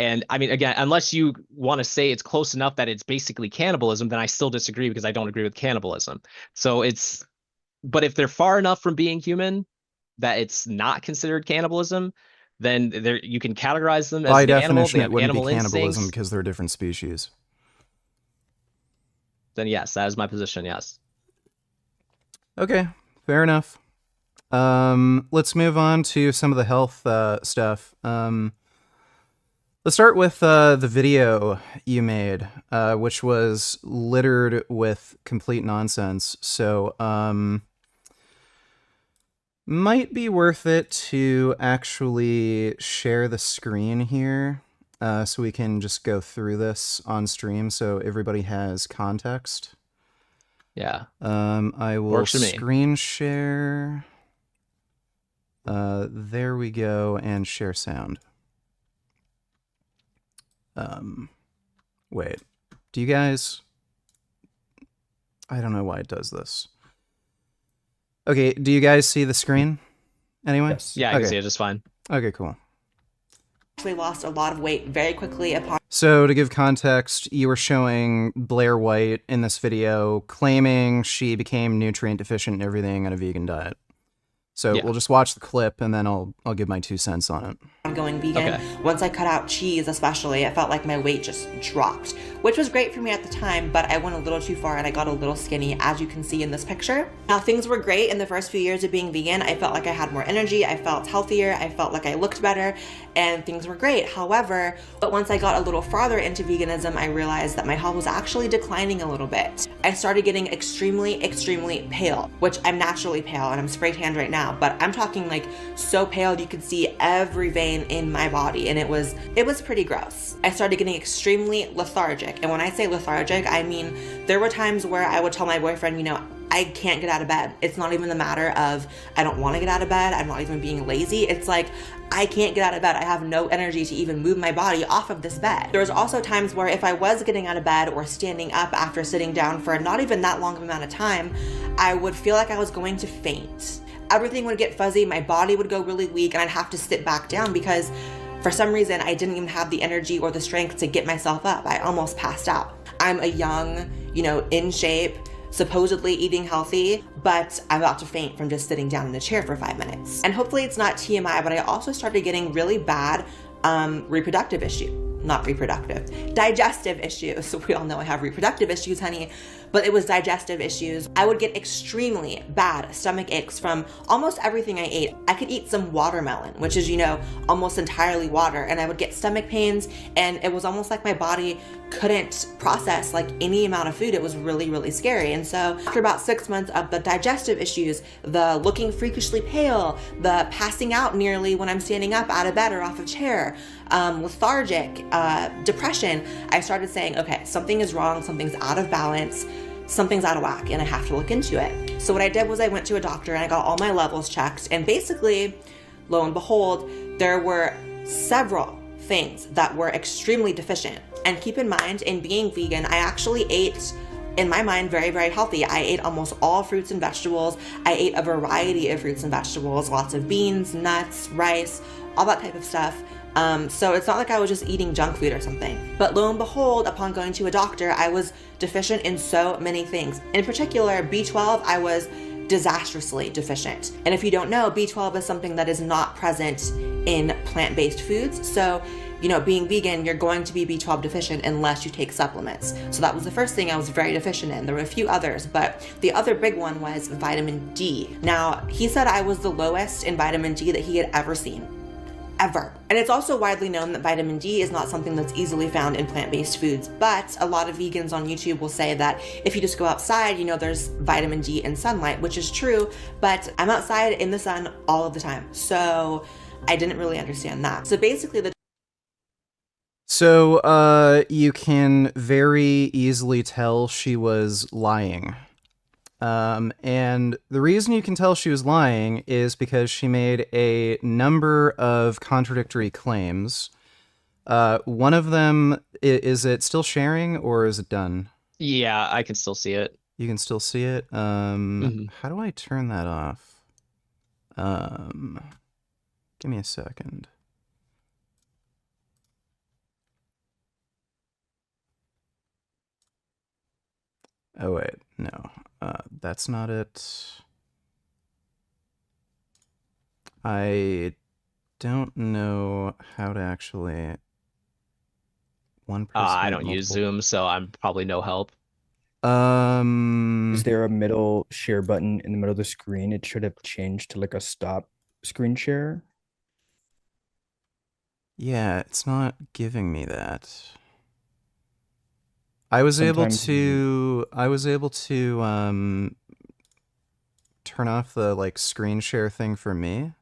and I mean, again, unless you want to say it's close enough that it's basically cannibalism, then I still disagree because I don't agree with cannibalism. So but if they're far enough from being human that it's not considered cannibalism, then you can categorize them as By an animal. definition, They it have wouldn't be animal cannibalism instincts. because they're different species. Then yes, that is my position. Yes. Okay, fair enough. Let's move on to some of the health stuff. Let's start with the video you made, which was littered with complete nonsense. So, might be worth it to actually share the screen here, so we can just go through this on stream so everybody has context. Yeah. I will Works for me. screen share. There we go, and share sound. Wait, do you guys? I don't know why it does this. Okay, do you guys see the screen? Anyway? Yes. Yeah, I Okay. can see it just fine. Okay, cool. Actually lost a lot of weight very quickly upon So to give context, you were showing Blair White in this video claiming she became nutrient deficient and everything on a vegan diet. So Yeah. we'll just watch the clip and then I'll give my 2 cents on it. going vegan. Okay. Once I cut out cheese especially, it felt like my weight just dropped, which was great for me at the time, but I went a little too far and I got a little skinny, as you can see in this picture. Now, things were great in the first few years of being vegan. I felt like I had more energy, I felt healthier, I felt like I looked better, and things were great. However, but once I got a little farther into veganism, I realized that my health was actually declining a little bit. I started getting extremely, extremely pale, which I'm naturally pale and I'm spray tanned right now, but I'm talking like so pale you could see every vein in my body, and it was pretty gross. I started getting extremely lethargic, and when I say lethargic, I mean there were times where I would tell my boyfriend, you know, I can't get out of bed. It's not even the matter of I don't want to get out of bed, I'm not even being lazy. It's like I can't get out of bed. I have no energy to even move my body off of this bed. There was also times where if I was getting out of bed or standing up after sitting down for not even that long of amount of time, I would feel like I was going to faint. Everything would get fuzzy, my body would go really weak, and I'd have to sit back down because for some reason I didn't even have the energy or the strength to get myself up. I almost passed out. I'm a young, in shape, supposedly eating healthy, but I'm about to faint from just sitting down in a chair for 5 minutes. And hopefully it's not TMI, but I also started getting really bad digestive issues. So we all know I have reproductive issues, honey, but it was digestive issues. I would get extremely bad stomach aches from almost everything I ate. I could eat some watermelon, which is, almost entirely water, and I would get stomach pains, and it was almost like my body couldn't process like any amount of food. It was really, really scary. And so after about 6 months of the digestive issues, the looking freakishly pale, the passing out nearly when I'm standing up out of bed or off a chair, lethargic, depression, I started saying, okay, something is wrong, something's out of balance, something's out of whack, and I have to look into it. So what I did was I went to a doctor and I got all my levels checked, and basically, lo and behold, there were several things that were extremely deficient. And keep in mind, in being vegan, I actually ate, in my mind, very, very healthy. I ate almost all fruits and vegetables. I ate a variety of fruits and vegetables, lots of beans, nuts, rice, all that type of stuff. So it's not like I was just eating junk food or something. But lo and behold, upon going to a doctor, I was deficient in so many things. In particular, B12, I was disastrously deficient. And if you don't know, B12 is something that is not present in plant-based foods. So, being vegan, you're going to be B12 deficient unless you take supplements. So that was the first thing I was very deficient in. There were a few others, but the other big one was vitamin D. Now, he said I was the lowest in vitamin D that he had ever seen. Ever. And it's also widely known that vitamin D is not something that's easily found in plant-based foods, but a lot of vegans on YouTube will say that if you just go outside, there's vitamin D in sunlight, which is true, but I'm outside in the sun all of the time. So I didn't really understand that. So basically you can very easily tell she was lying. And the reason you can tell she was lying is because she made a number of contradictory claims. One of them, is it still sharing or is it done? Yeah, I can still see it. You can still see it? How do I turn that off? Give me a second. Oh, wait, no. That's not it. I don't know how to actually... One person. I don't use Zoom, so I'm probably no help. Is there a middle share button in the middle of the screen? It should have changed to like a stop screen share. Yeah, it's not giving me that. I was able to turn off the like screen share thing for me.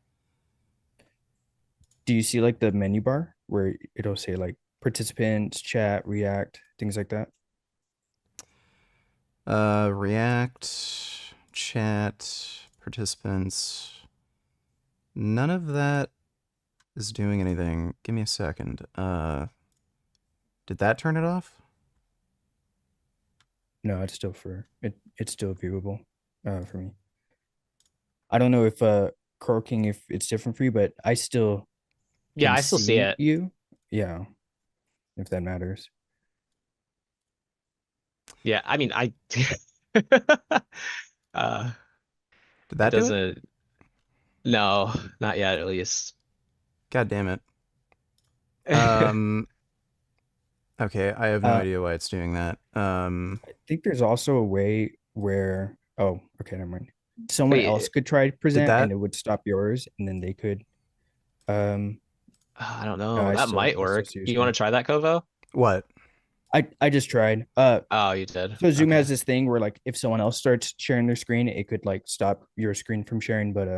Do you see like the menu bar where it'll say like participants, chat, react, things like that? React, chat, participants. None of that is doing anything. Give me a second. Did that turn it off? No, it's still it's still viewable for me. I don't know if TheCurlKing, if it's different for you, but I still I still see it. You, yeah, if that matters. Yeah, I mean, I Did that do it? doesn't. No, not yet, at least. God damn it. Okay, I have no idea why it's doing that. I think there's also a way where, oh, okay, never mind. Someone else could try to present and it would stop yours, and then they could. I don't know. That might work. You want to try that, Kovo? What? I just tried. Oh, you did. So Zoom has this thing where like if someone else starts sharing their screen, it could like stop your screen from sharing, but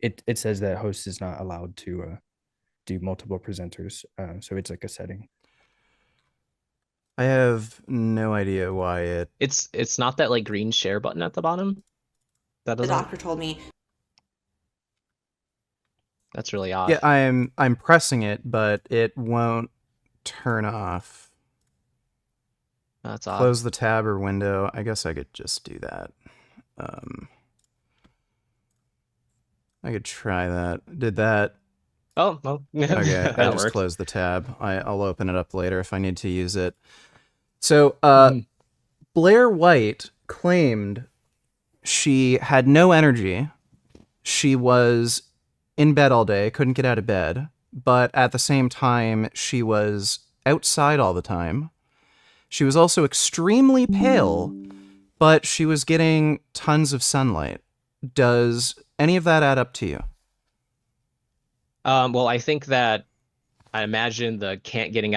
it says that host is not allowed to do multiple presenters. So it's like a setting. I have no idea why it's not that like green share button at the bottom. That the doesn't. doctor told me. That's really odd. Yeah, I'm pressing it, but it won't turn off. That's odd. Close the tab or window. I guess I could just do that. I could try that. Did that? Oh, well. Okay, I just worked. closed the tab. I'll open it up later if I need to use it. So, Blair White claimed she had no energy. She was in bed all day, couldn't get out of bed, but at the same time, she was outside all the time. She was also extremely pale, but she was getting tons of sunlight. Does any of that add up to you? Well, I think that I imagine the can't get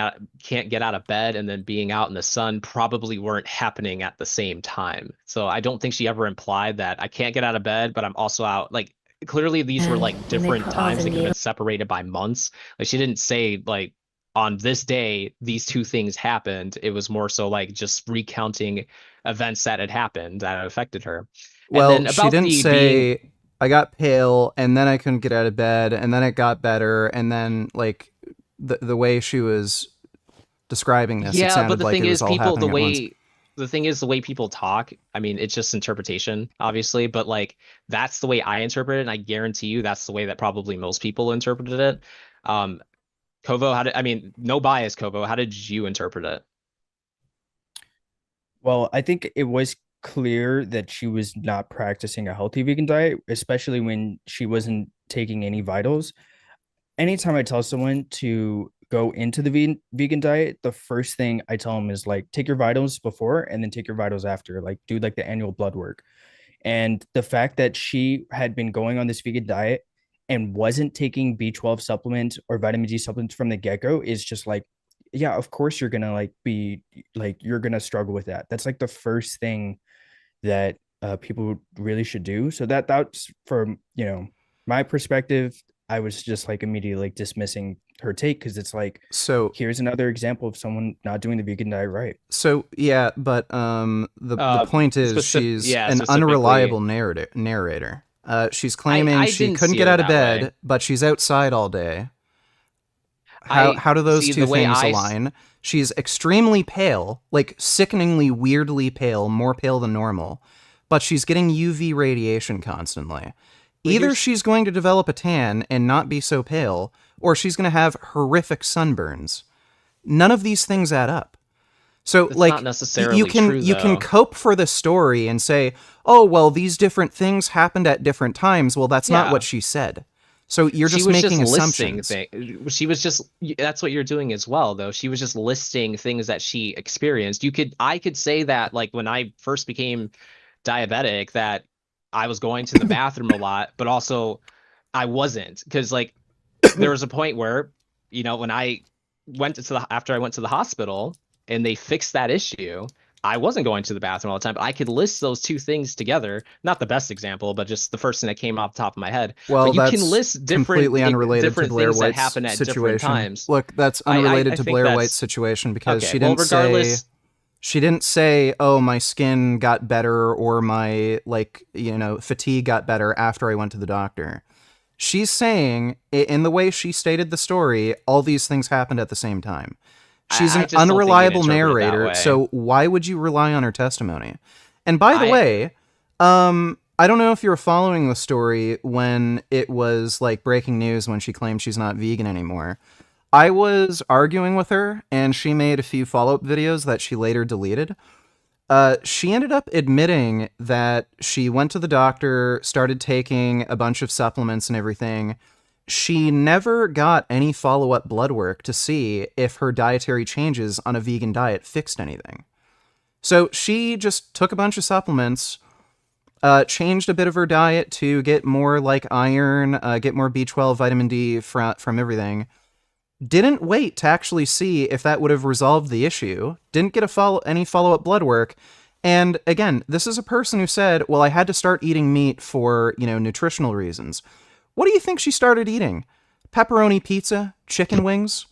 out of bed and then being out in the sun probably weren't happening at the same time. So I don't think she ever implied that I can't get out of bed, but I'm also out. Like clearly these were like when they different put all times. the They could have been needles. separated by months. Like she didn't say like on this day these two things happened. It was more so like just recounting events that had happened that affected her. And Well, then she about didn't the being say, I got pale, and then I couldn't get out of bed, and then it got better, and then, like, the way she was describing this, it Yeah, but sounded the like thing it was is, all people, happening at once. the thing is, the way people talk, I mean, it's just interpretation, obviously, but like that's the way I interpret it, and I guarantee you that's the way that probably most people interpreted it. Um, Kovo, I mean, no bias, Kovo, how did you interpret it? Well, I think it was clear that she was not practicing a healthy vegan diet, especially when she wasn't taking any vitals. Anytime I tell someone to go into the vegan diet, the first thing I tell them is like take your vitals before and then take your vitals after, like do like the annual blood work. And the fact that she had been going on this vegan diet and wasn't taking B12 supplements or vitamin D supplements from the get-go is just like, yeah, of course you're gonna like be like you're gonna struggle with that. That's like the first thing that people really should do. So that's from my perspective. I was just like immediately like dismissing her take because it's like So, here's another example of someone not doing the vegan diet right. yeah, but the point is she's Yeah, an specifically, unreliable narrator. She's I claiming I she didn't couldn't see get it out of that way. bed, but she's outside all day. I How do those see two the way things align? She's extremely pale, like sickeningly weirdly pale, more pale than normal, but she's getting UV radiation constantly. But Either here's she's going to develop a tan and not be so pale, or she's going to have horrific sunburns. None of these things add up. So, That's not like, necessarily true you can though. cope for this story and say, "Oh, well, these different things happened at different times." Well, that's not what Yeah. she said. So you're She just was just making listing assumptions. things. She was just that's what you're doing as well, though. She was just listing things that she experienced. I could say that like when I first became diabetic that I was going to the bathroom a lot, but also I wasn't because like there was a point where, when I went to the after I went to the hospital and they fixed that issue, I wasn't going to the bathroom all the time, but I could list those two things together. Not the best example, but just the first thing that came off the top of my head. Well, But you can that's list completely unrelated to different Blair things that White's happen at different situation. times. Look, that's I unrelated to think Blair White's that's situation because okay. Well, regardless, she didn't say, "Oh, my skin got better or my fatigue got better after I went to the doctor." She's saying in the way she stated the story, all these things happened at the same time. She's I an just don't think you can unreliable interpret it that narrator, way. so why would you rely on her testimony? And by the I way, I don't know if you were following the story when it was like breaking news when she claimed she's not vegan anymore. I was arguing with her, and she made a few follow-up videos that she later deleted. She ended up admitting that she went to the doctor, started taking a bunch of supplements and everything. She never got any follow-up blood work to see if her dietary changes on a vegan diet fixed anything. So she just took a bunch of supplements, changed a bit of her diet to get more like iron, get more B12, vitamin D from everything. Didn't wait to actually see if that would have resolved the issue. Didn't get any follow-up blood work. And again, this is a person who said, well, I had to start eating meat for, nutritional reasons. What do you think she started eating? Pepperoni pizza? Chicken wings?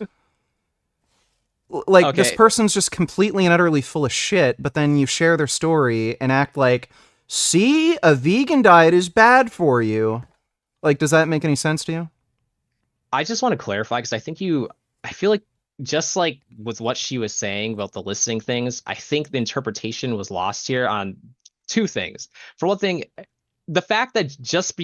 Like, this okay. person's just completely and utterly full of shit, but then you share their story and act like, see, a vegan diet is bad for you. Like, does that make any sense to you? I just want to clarify because I feel like just like with what she was saying about the listing things, I think the interpretation was lost here on two things. For one thing, the fact that just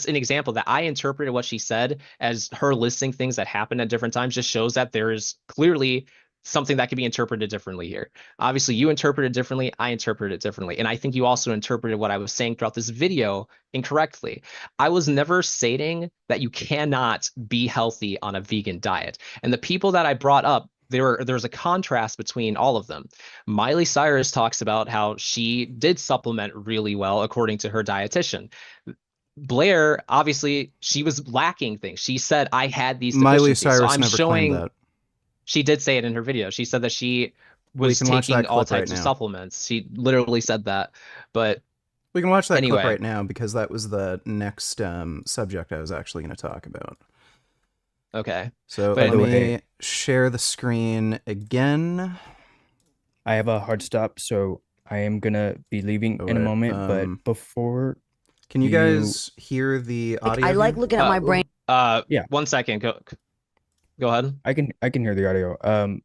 an example that I interpreted what she said as her listing things that happened at different times just shows that there is clearly something that could be interpreted differently here. Obviously, you interpret it differently, I interpret it differently. And I think you also interpreted what I was saying throughout this video incorrectly. I was never stating that you cannot be healthy on a vegan diet. And the people that I brought up, there's a contrast between all of them. Miley Cyrus talks about how she did supplement really well according to her dietitian. Blair, obviously, she was lacking things. She said, I had these Miley deficiencies. So Cyrus I'm never showing claimed that. she did say it in her video. She said that she We was can watch taking that all clip right types of now. supplements. She literally said that. But We can watch that Anyway. clip right now because that was the next subject I was actually going to talk about. okay. So By let the me way- share the screen again. I have a hard stop, so I am gonna be leaving in a Alright, moment. But before Can you You- guys hear the audio? I like here? looking at my brain. Yeah. 1 second. Go ahead. I can hear the audio.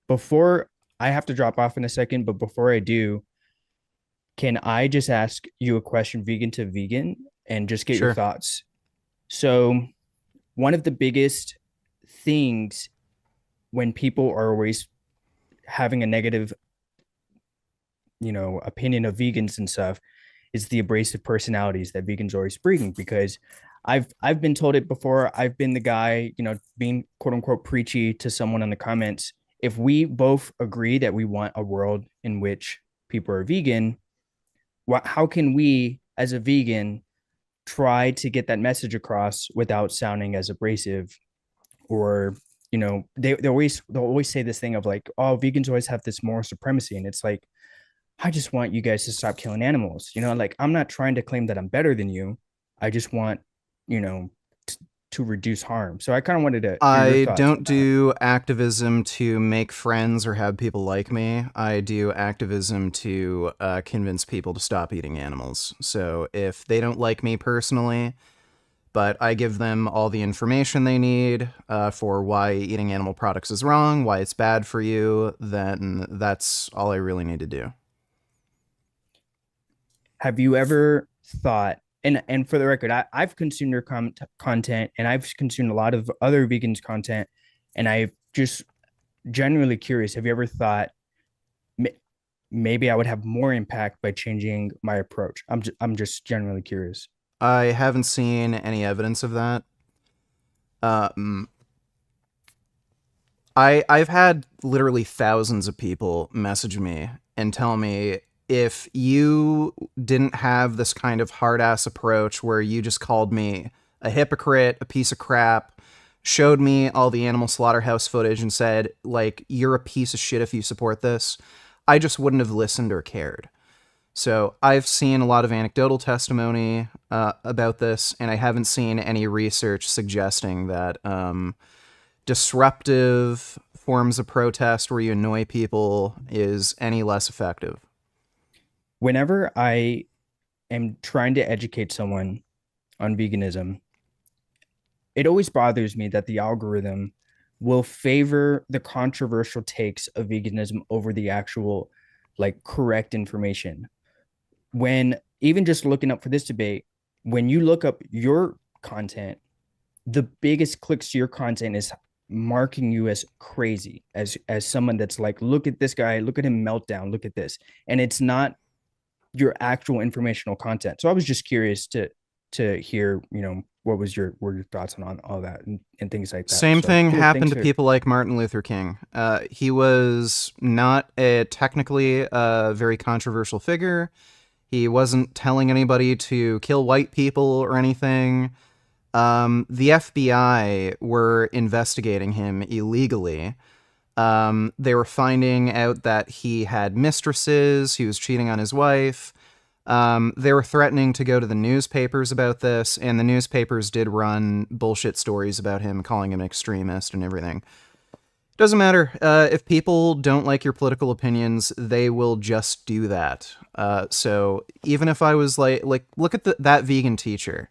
Before I have to drop off in a second, but before I do, can I just ask you a question, vegan to vegan, and just get Sure. your thoughts? So, one of the biggest things when people are always having a negative, opinion of vegans and stuff is the abrasive personalities that vegans are always bringing, because I've been told it before. I've been the guy, being quote unquote preachy to someone in the comments. If we both agree that we want a world in which people are vegan, how can we as a vegan try to get that message across without sounding as abrasive? Or they'll always say this thing of like, oh, vegans always have this moral supremacy, and it's like, I just want you guys to stop killing animals. Like, I'm not trying to claim that I'm better than you. I just want, to reduce harm. So I kind of wanted to hear your I thoughts on don't that. do activism to make friends or have people like me. I do activism to convince people to stop eating animals. So if they don't like me personally, but I give them all the information they need for why eating animal products is wrong, why it's bad for you, then that's all I really need to do. Have you ever thought, and for the record, I've consumed your content, and I've consumed a lot of other vegans content, and I'm just genuinely curious, have you ever thought maybe I would have more impact by changing my approach? I'm just genuinely curious. I haven't seen any evidence of that. I've had literally thousands of people message me and tell me, if you didn't have this kind of hard-ass approach where you just called me a hypocrite, a piece of crap, showed me all the animal slaughterhouse footage and said, like, you're a piece of shit if you support this, I just wouldn't have listened or cared. So I've seen a lot of anecdotal testimony about this, and I haven't seen any research suggesting that disruptive forms of protest where you annoy people is any less effective. Whenever I am trying to educate someone on veganism, it always bothers me that the algorithm will favor the controversial takes of veganism over the actual, like, correct information. When even just looking up for this debate, when you look up your content, the biggest clicks to your content is marking you as crazy, as someone that's like, look at this guy, look at him meltdown, look at this. And it's not your actual informational content. So I was just curious to hear, what were your thoughts on all that and things like that. Same So, thing cool, happened thanks to for- people like Martin Luther King. He was not technically a very controversial figure. He wasn't telling anybody to kill white people or anything. The FBI were investigating him illegally. They were finding out that he had mistresses, he was cheating on his wife. They were threatening to go to the newspapers about this, and the newspapers did run bullshit stories about him, calling him an extremist and everything. Doesn't matter. If people don't like your political opinions, they will just do that. So even if I was like look at that vegan teacher.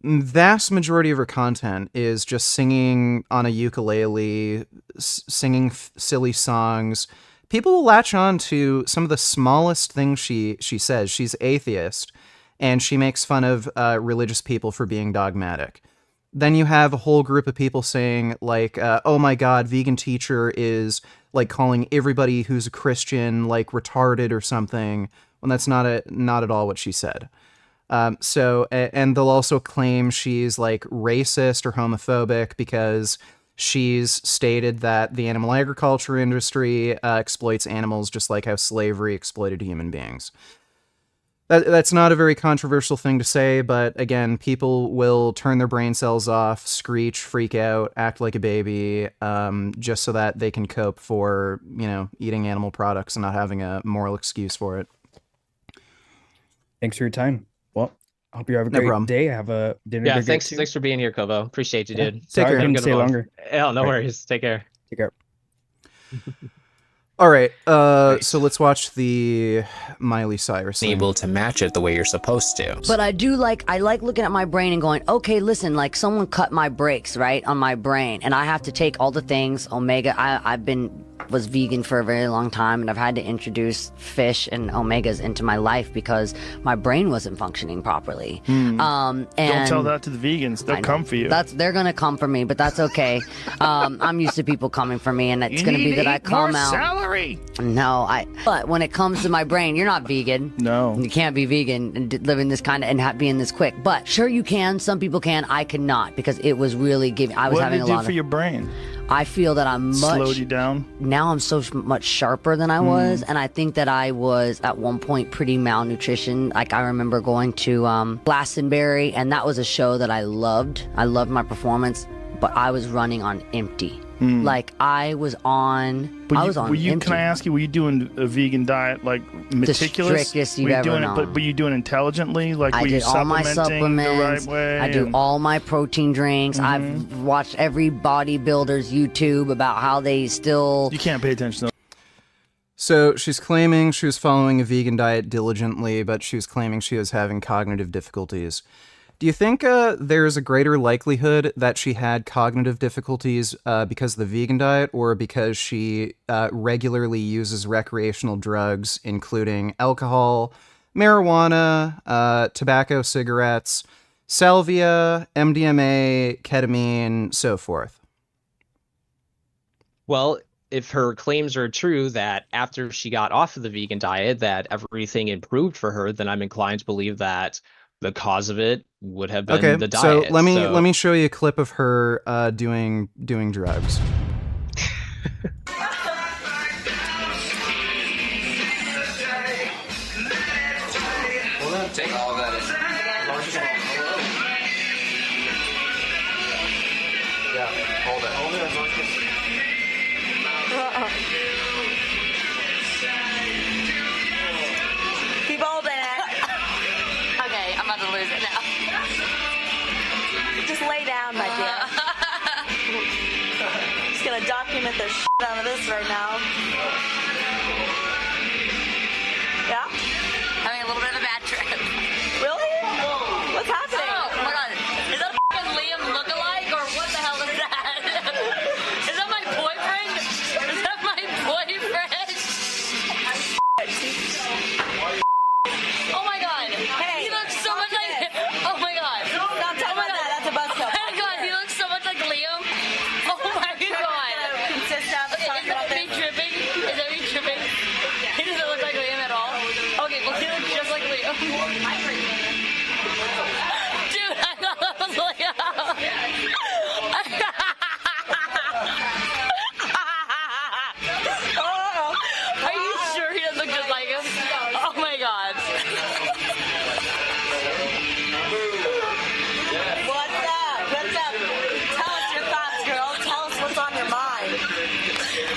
Vast majority of her content is just singing on a ukulele, singing silly songs. People will latch on to some of the smallest things she says. She's atheist, and she makes fun of religious people for being dogmatic. then you have a whole group of people saying like, oh my God, vegan teacher is like calling everybody who's a Christian like retarded or something, when that's not at all what she said. And they'll also claim she's like racist or homophobic because she's stated that the animal agriculture industry exploits animals just like how slavery exploited human beings. That's not a very controversial thing to say, but again, people will turn their brain cells off, screech, freak out, act like a baby, just so that they can cope for, eating animal products and not having a moral excuse for it. Thanks for your time. Well, I hope you have a No great problem. day. Have a dinner. Yeah, to get thanks. to. Thanks for being here, Kobo. Appreciate you, Yeah. dude. Sorry, care. I Have a couldn't good stay one. longer. Oh, no Right. worries. Take care. Take care. All right, Right. so let's watch the Miley Cyrus thing. Able to match it the way you're supposed to. But I like looking at my brain and going, okay, listen, like someone cut my brakes, right, on my brain, and I have to take all the things, omega, was vegan for a very long time, and I've had to introduce fish and omegas into my life because my brain wasn't functioning properly. And Don't tell that to the vegans. They'll come for you. They're gonna come for me, but that's okay. I'm used to people coming for me, and it's gonna be that I come out. Salary. No, but when it comes to my brain, you're not vegan. No. You can't be vegan and living this kind of and being this quick. But sure, you can. Some people can. I cannot because it was really giving. I was What having did a it do lot for of. your brain? I feel that I'm much. Slowed you down? Now I'm so much sharper than I was, and I think that I was at one point pretty malnutrition. Like I remember going to Glastonbury, and that was a show that I loved. I loved my performance, but I was running on empty. Like I was on. Were you, empty. can I ask you, were you doing a vegan diet like meticulous? strictest Were you've you ever doing known. But were you doing it intelligently? Like I were you did all my supplementing the right supplements. way? I do and- all my protein drinks. I've watched every bodybuilder's YouTube about how they still. You can't pay attention to So she's claiming she was following a vegan diet diligently, but she was claiming she was having cognitive difficulties. Do you think there's a greater likelihood that she had cognitive difficulties because of the vegan diet, or because she regularly uses recreational drugs, including alcohol, marijuana, tobacco, cigarettes, salvia, MDMA, ketamine, so forth? Well, if her claims are true that after she got off of the vegan diet that everything improved for her, then I'm inclined to believe that the cause of it would have been the diet. So let me show you a clip of her doing drugs. Take all that in. Yeah, hold it. Hold Keep holding it. Okay, I'm about to lose it now. Just lay down, my dear. Just gonna document the shit out of this right now. Yeah? Having a little bit of a bad trip. Really? What's happening? Oh my god. Is that a fucking Liam lookalike or what the hell is that? Is that my boyfriend? Is that my boyfriend? Oh my god. Hey, He looks so much like. Oh my god. Don't tell me that. That's a buzzkill. Oh my god, he looks so much like Liam. Oh my god. Consist of Okay, talking is about that me this. tripping? Is that me tripping? He doesn't look like Liam at all. Okay, well he looks just like Liam. Dude, I thought that was Liam. Are you sure he doesn't look just like him? Oh my god. What's up? What's up? Tell us your thoughts, girl. Tell us what's on your mind.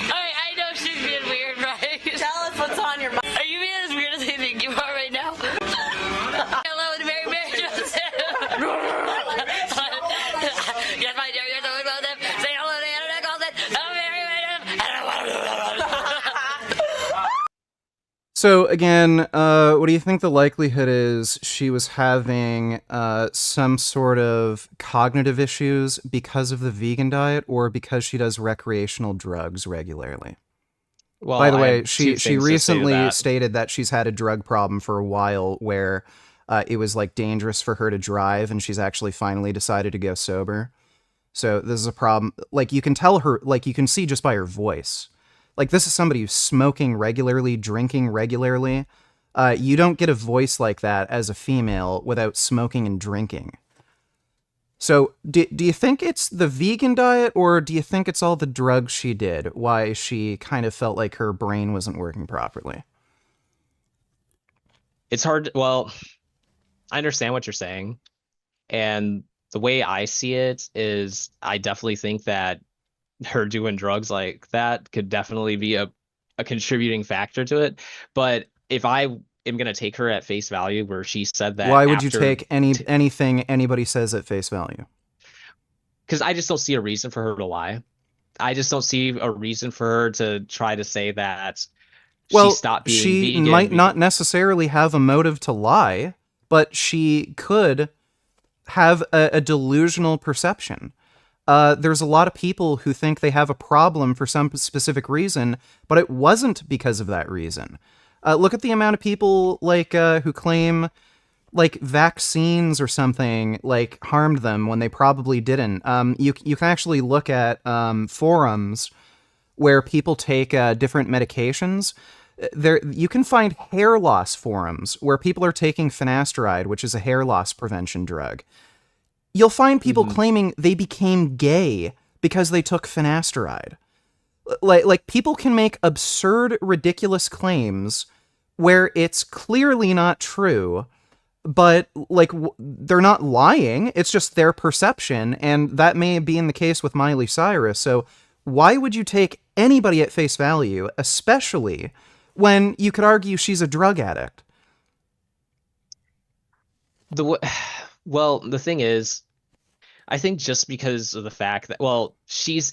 Alright, I know she's being weird, right? Tell us what's on your mind. Are you being as weird as I think you are right now? Hello, it's Mary Joseph. Yes, my dear, you're so about them. Say hello to the internet calls it. I'm Mary So again, what do you think the likelihood is she was having some sort of cognitive issues because of the vegan diet, or because she does recreational drugs regularly? Well, By the I way, have she two things to say to recently that. stated that she's had a drug problem for a while, where it was like dangerous for her to drive, and she's actually finally decided to go sober. So this is a problem. Like, you can tell her, like, you can see just by her voice. Like, this is somebody who's smoking regularly, drinking regularly. You don't get a voice like that as a female without smoking and drinking. So, do you think it's the vegan diet, or do you think it's all the drugs she did, why she kind of felt like her brain wasn't working properly? It's hard. Well, I understand what you're saying. And the way I see it is I definitely think that her doing drugs like that could definitely be a contributing factor to it. But if I am going to take her at face value, where she said that, why would you take anything anybody says at face value? Because I just don't see a reason for her to lie. I just don't see a reason for her to try to say that she stopped being vegan. She might not necessarily have a motive to lie, but she could have a delusional perception. There's a lot of people who think they have a problem for some specific reason, but it wasn't because of that reason. Look at the amount of people like who claim like vaccines or something like harmed them when they probably didn't. You can actually look at forums where people take different medications. There you can find hair loss forums where people are taking finasteride, which is a hair loss prevention drug. You'll find people claiming they became gay because they took finasteride. Like people can make absurd, ridiculous claims where it's clearly not true, but like they're not lying. It's just their perception, and that may be in the case with Miley Cyrus. So why would you take anybody at face value, especially when you could argue she's a drug addict? Well, the thing is, I think just because of the fact that, well, she's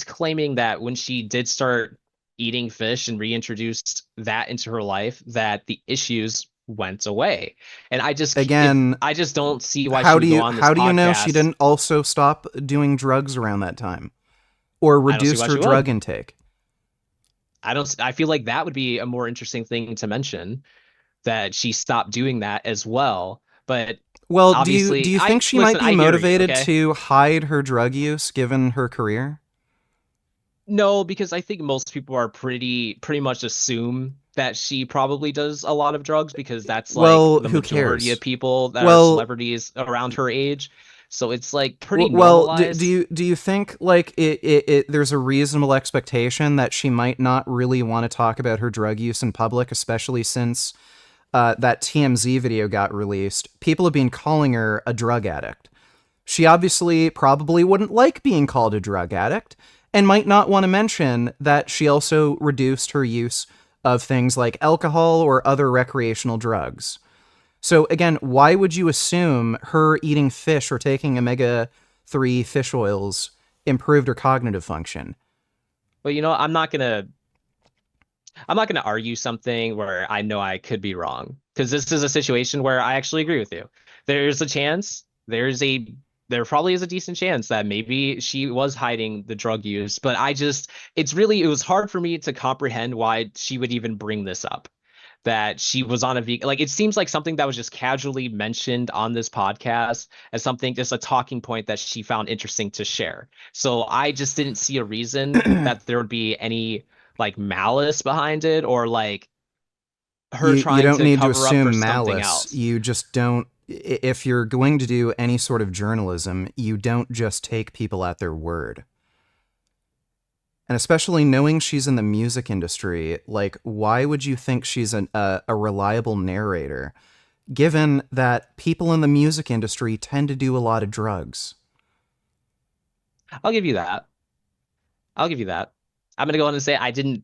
claiming that when she did start eating fish and reintroduced that into her life, that the issues went away. And I just don't see why she would go on this podcast. How do you know she didn't also stop doing drugs around that time, or reduce her drug intake? I feel like that would be a more interesting thing to mention, that she stopped doing that as well. But well, do you think she might be motivated to hide her drug use given her career? No, because I think most people are pretty much assume that she probably does a lot of drugs, because that's like the majority of people that are celebrities around her age. So it's like pretty normalized. Do you think like there's a reasonable expectation that she might not really want to talk about her drug use in public, especially since that TMZ video got released? People have been calling her a drug addict. She obviously probably wouldn't like being called a drug addict, and might not want to mention that she also reduced her use of things like alcohol or other recreational drugs. So again, why would you assume her eating fish or taking omega-3 fish oils improved her cognitive function? Well, I'm not gonna argue something where I know I could be wrong, because this is a situation where I actually agree with you. There's a chance, there probably is a decent chance that maybe she was hiding the drug use, but it was hard for me to comprehend why she would even bring this up, that she was on a vegan. Like, it seems like something that was just casually mentioned on this podcast as something, just a talking point that she found interesting to share. So I just didn't see a reason that there would be any like malice behind it, or like her trying to cover up for something else. You don't need to assume malice. You just don't. If you're going to do any sort of journalism, you don't just take people at their word. And especially knowing she's in the music industry, like, why would you think she's a reliable narrator, given that people in the music industry tend to do a lot of drugs? I'll give you that. I'm going to go on and say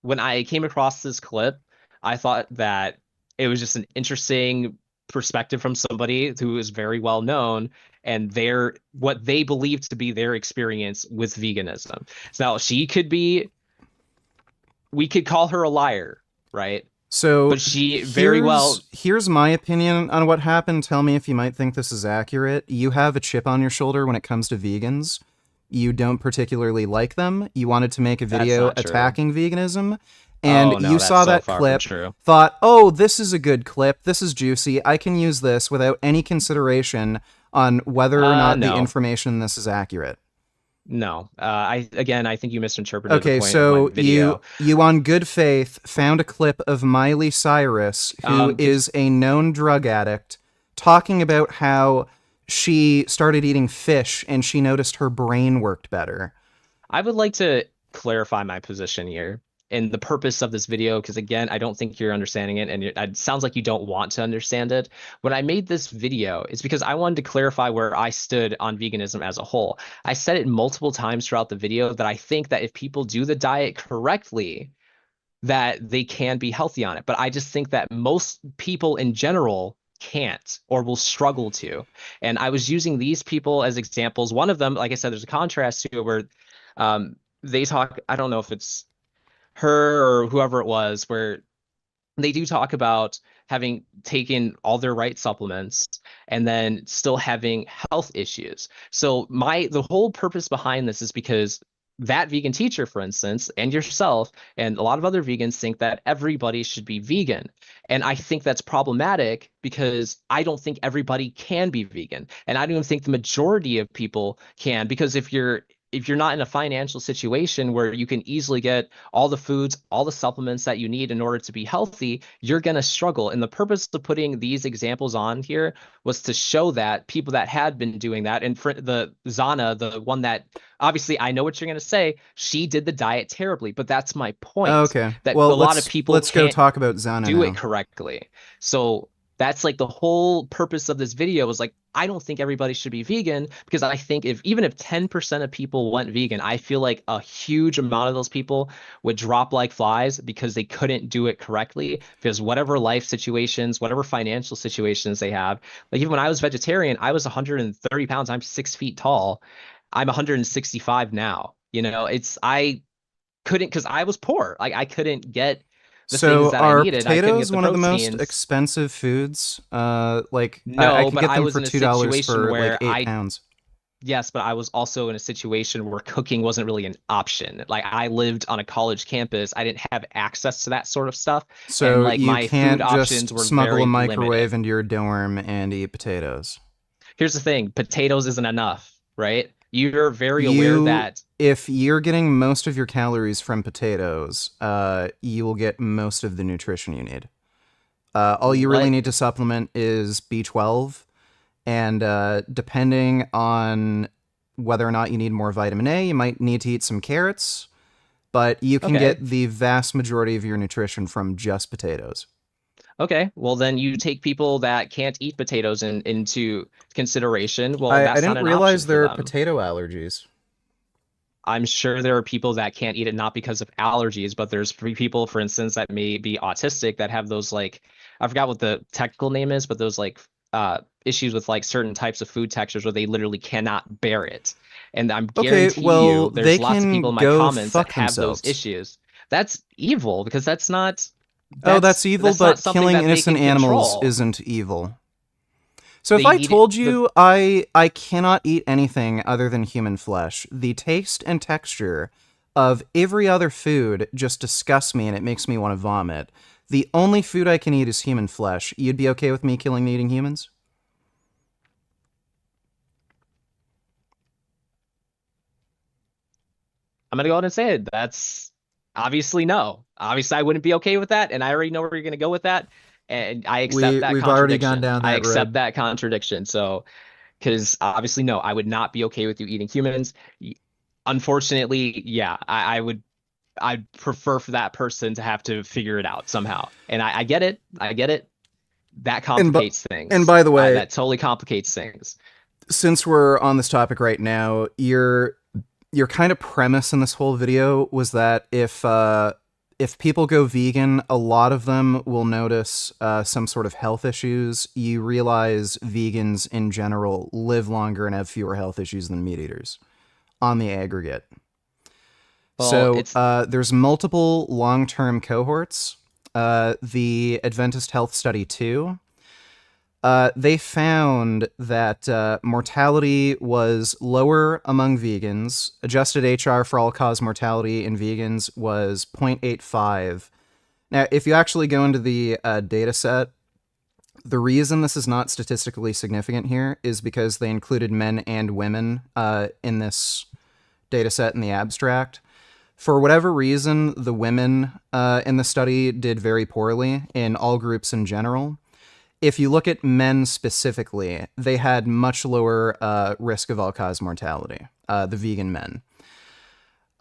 when I came across this clip, I thought that it was just an interesting perspective from somebody who is very well known, and what they believe to be their experience with veganism. So now we could call her a liar, right? So, but here's my opinion on what happened. Tell me if you might think this is accurate. You have a chip on your shoulder when it comes to vegans. You don't particularly like them. You wanted to make a video attacking veganism, and Oh, no, you that's saw so that far from clip, true. thought, oh, this is a good clip, this is juicy, I can use this without any consideration on whether or not the No. information in this is accurate. No. I think you misinterpreted the Okay, point of my so video. you on good faith found a clip of Miley Cyrus, who is a known drug addict, talking about how she started eating fish and she noticed her brain worked better. I would like to clarify my position here and the purpose of this video, because again, I don't think you're understanding it, and it sounds like you don't want to understand it. When I made this video, it's because I wanted to clarify where I stood on veganism as a whole. I said it multiple times throughout the video that I think that if people do the diet correctly, that they can be healthy on it. But I just think that most people in general can't or will struggle to. And I was using these people as examples. One of them, like I said, there's a contrast to it where they talk, I don't know if it's her or whoever it was, where they do talk about having taken all their right supplements and then still having health issues. So the whole purpose behind this is because that vegan teacher, for instance, and yourself and a lot of other vegans think that everybody should be vegan. And I think that's problematic because I don't think everybody can be vegan. And I don't even think the majority of people can, because if you're not in a financial situation where you can easily get all the foods, all the supplements that you need in order to be healthy, you're going to struggle. And the purpose of putting these examples on here was to show that people that had been doing that, and for the Zana, the one that obviously I know what you're going to say, she did the diet terribly, but that's my point. Okay. That Well, a lot of people let's go can't talk about Zana do now. it correctly. So that's like the whole purpose of this video was like, I don't think everybody should be vegan, because I think even if 10% of people went vegan, I feel like a huge amount of those people would drop like flies because they couldn't do it correctly, because whatever life situations, whatever financial situations they have, like even when I was vegetarian, I was 130 pounds. I'm 6 feet tall. I'm 165 now. I couldn't, because I was poor. Like I couldn't get the things that I needed. I couldn't get potatoes the one of the most proteins. expensive foods? No, I could but get I them was for in a $2 situation for where like 8 pounds. Yes, but I was also in a situation where cooking wasn't really an option. Like I lived on a college campus. I didn't have access to that sort of stuff. So and like you my can't food options just were smuggle very a microwave limited. into your dorm and eat potatoes. Here's the thing, potatoes isn't enough, right? You're very aware that if you're getting most of your calories from potatoes, you will get most of the nutrition you need. All you really need to supplement is B12, and depending on whether or not you need more vitamin A, you might need to eat some carrots, but you can get the vast majority of your nutrition from just potatoes. Okay, well then you take people that can't eat potatoes into consideration. Well, I that's not didn't an realize option there for are them. potato allergies. I'm sure there are people that can't eat it not because of allergies, but there's people, for instance, that may be autistic that have those, like, I forgot what the technical name is, but those like issues with like certain types of food textures where they literally cannot bear it. And I'm guarantee you there's lots of people in my comments that have those issues. That's evil, because that's not that's evil, but killing innocent animals control. isn't evil. So if I told you I cannot eat anything other than human flesh, the taste and texture of every other food just disgusts me and it makes me want to vomit. The only food I can eat is human flesh. You'd be okay with me killing and eating humans? I'm going to go ahead and say it. That's obviously no. Obviously, I wouldn't be okay with that, and I already know where you're going to go with that. And I accept that we've contradiction. already gone down that I accept road. that contradiction. So, because obviously, no, I would not be okay with you eating humans. Unfortunately, yeah, I'd prefer for that person to have to figure it out somehow. And I get it. I get it. That complicates things. And by the way, that totally complicates things. Since we're on this topic right now, your kind of premise in this whole video was that if people go vegan, a lot of them will notice some sort of health issues. You realize vegans in general live longer and have fewer health issues than meat eaters on the aggregate. Well, so there's multiple long-term cohorts. The Adventist Health Study 2, they found that mortality was lower among vegans. Adjusted HR for all-cause mortality in vegans was 0.85, Now, if you actually go into the data set, the reason this is not statistically significant here is because they included men and women in this data set in the abstract. For whatever reason, the women in the study did very poorly in all groups in general. If you look at men specifically, they had much lower risk of all-cause mortality, the vegan men.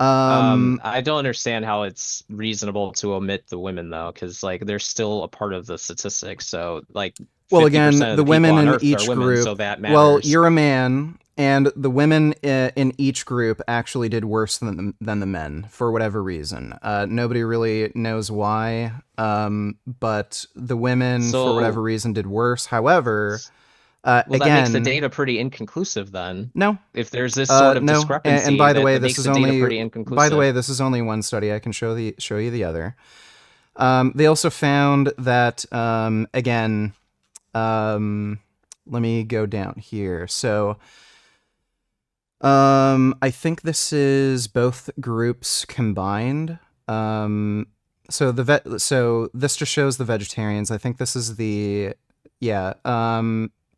I don't understand how it's reasonable to omit the women though, because like they're still a part of the statistics. So like, Well, again, 50% of the people women on in Earth each are women, group. so that matters. Well, you're a man, and the women in each group actually did worse than the men for whatever reason. Nobody really knows why, but the women, for whatever reason, did worse. However, well, again, that makes the data pretty inconclusive then. No. If there's this sort of no. discrepancy, And by the way, that this makes is the data only pretty inconclusive. By the way, this is only one study. I can show you the other. They also found that again, let me go down here. So I think this is both groups combined. So this just shows the vegetarians. I think this is the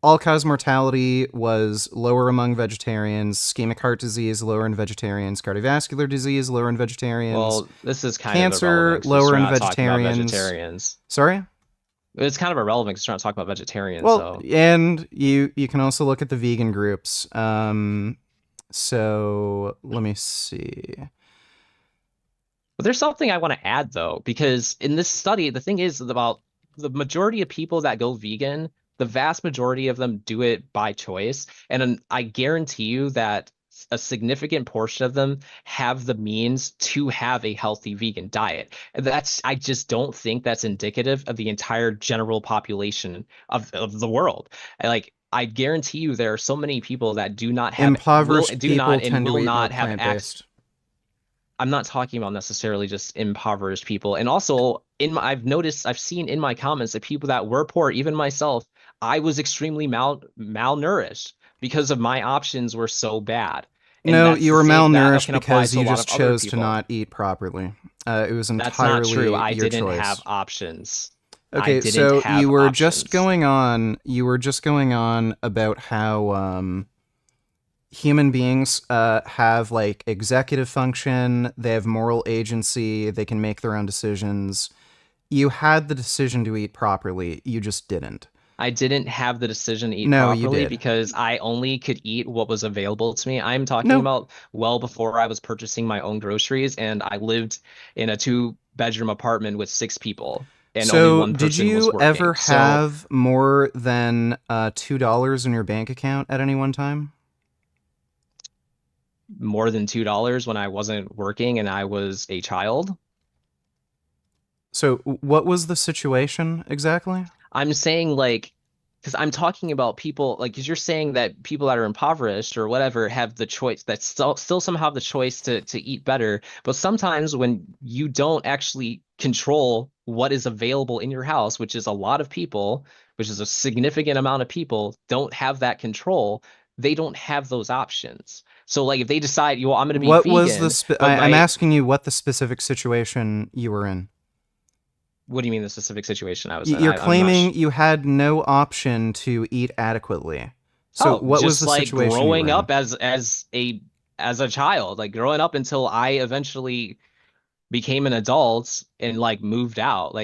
all-cause mortality was lower among vegetarians, ischemic heart disease lower in vegetarians, cardiovascular disease lower in vegetarians. Well, this is kind cancer of lower in vegetarians. Sorry? It's kind of irrelevant because we're not talking about vegetarians. Well, so. And you can also look at the vegan groups. So let me see. But there's something I want to add though, because in this study, the thing is about the majority of people that go vegan, the vast majority of them do it by choice. And I guarantee you that a significant portion of them have the means to have a healthy vegan diet. And I just don't think that's indicative of the entire general population of the world. I guarantee you there are so many people that do not have impoverished people tend to eat more have plant-based. I'm not talking about necessarily just impoverished people. And also I've seen in my comments that people that were poor, even myself, I was extremely malnourished because of my options were so bad. And no, you were malnourished because you just chose to not eat properly. It was entirely That's not true. I your didn't choice. have options. Okay, so you were just going on about how human beings have like executive function, they have moral agency, they can make their own decisions. You had the decision to eat properly, you just didn't. I didn't have the decision to eat No, properly you did. because I only could eat what was available to me. I'm talking about well before I was purchasing my own groceries, and I lived in a 2-bedroom apartment with 6 people. And so only one person did you was working. ever have more than $2 in your bank account at any one time? More than $2 when I wasn't working and I was a child? So what was the situation exactly? I'm saying because I'm talking about people because you're saying that people that are impoverished or whatever have the choice that still somehow have the choice to eat better. But sometimes when you don't actually control what is available in your house, which is a lot of people, which is a significant amount of people don't have that control, they don't have those options. So if they decide, I'm going to be vegan. Was I'm asking you what the specific situation you were in. What do you mean the specific situation I was in? You're claiming you had no option to eat adequately. So what was the situation growing up as a child, growing up until I eventually became an adult and moved out.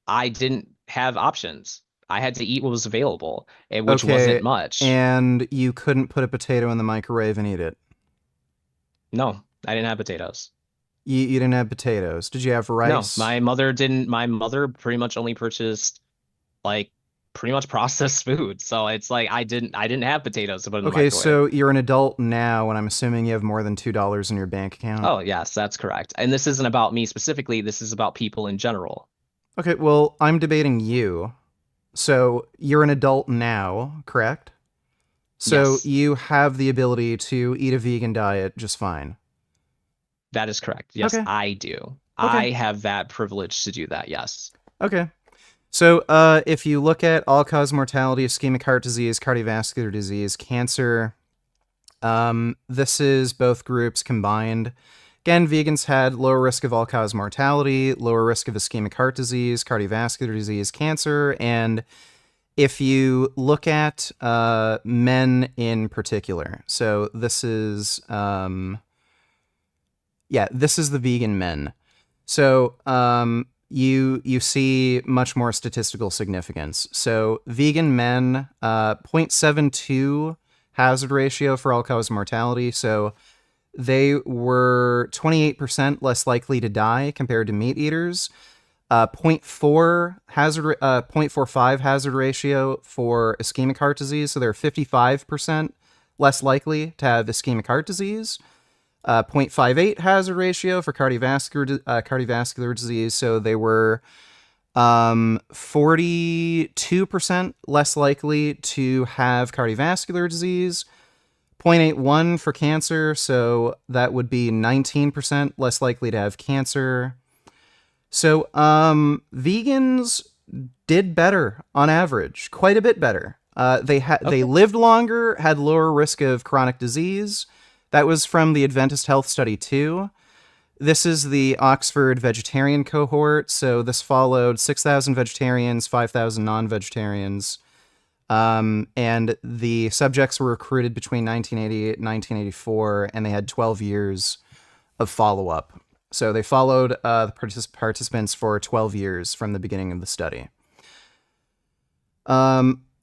I didn't have options. I had to eat what was available, which wasn't much. And you couldn't put a potato in the microwave and eat it? No, I didn't have potatoes. You didn't have potatoes. Did you have rice? No, my mother didn't. My mother pretty much only purchased pretty much processed food. So it's I didn't have potatoes to put in the microwave. Okay, so you're an adult now, and I'm assuming you have more than $2 in your bank account. Oh, yes, that's correct. And this isn't about me specifically. This is about people in general. Okay, well, I'm debating you. So you're an adult now, correct? So yes. You have the ability to eat a vegan diet just fine. That is correct. Yes, okay. I do. Okay. I have that privilege to do that, yes. Okay. So if you look at all-cause mortality, ischemic heart disease, cardiovascular disease, cancer, this is both groups combined. Again, vegans had lower risk of all-cause mortality, lower risk of ischemic heart disease, cardiovascular disease, cancer, and if you look at men in particular, so this is this is the vegan men. So you see much more statistical significance. So vegan men, 0.72 hazard ratio for all-cause mortality. So they were 28% less likely to die compared to meat eaters. 0.45 hazard ratio for ischemic heart disease. So they're 55% less likely to have ischemic heart disease. 0.58 hazard ratio for cardiovascular disease. So they were 42% less likely to have cardiovascular disease. 0.81 for cancer. So that would be 19% less likely to have cancer. So vegans did better on average, quite a bit better. They lived longer, had lower risk of chronic disease. That was from the Adventist Health Study 2. This is the Oxford vegetarian cohort. So this followed 6,000 vegetarians, 5,000 non-vegetarians. And the subjects were recruited between 1980 and 1984, and they had 12 years of follow-up. So they followed the participants for 12 years from the beginning of the study.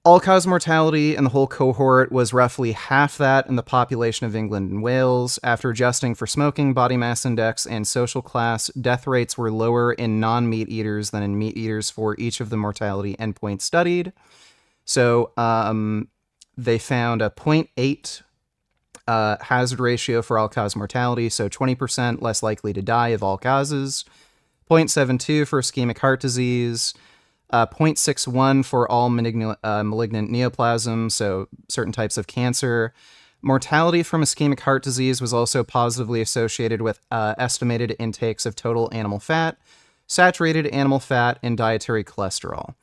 All-cause mortality in the whole cohort was roughly half that in the population of England and Wales. After adjusting for smoking, body mass index, and social class, death rates were lower in non-meat eaters than in meat eaters for each of the mortality endpoints studied. So they found a 0.8 hazard ratio for all-cause mortality, so 20% less likely to die of all causes. 0.72 for ischemic heart disease. 0.61 for all malignant neoplasm, so certain types of cancer. Mortality from ischemic heart disease was also positively associated with estimated intakes of total animal fat, saturated animal fat, and dietary cholesterol.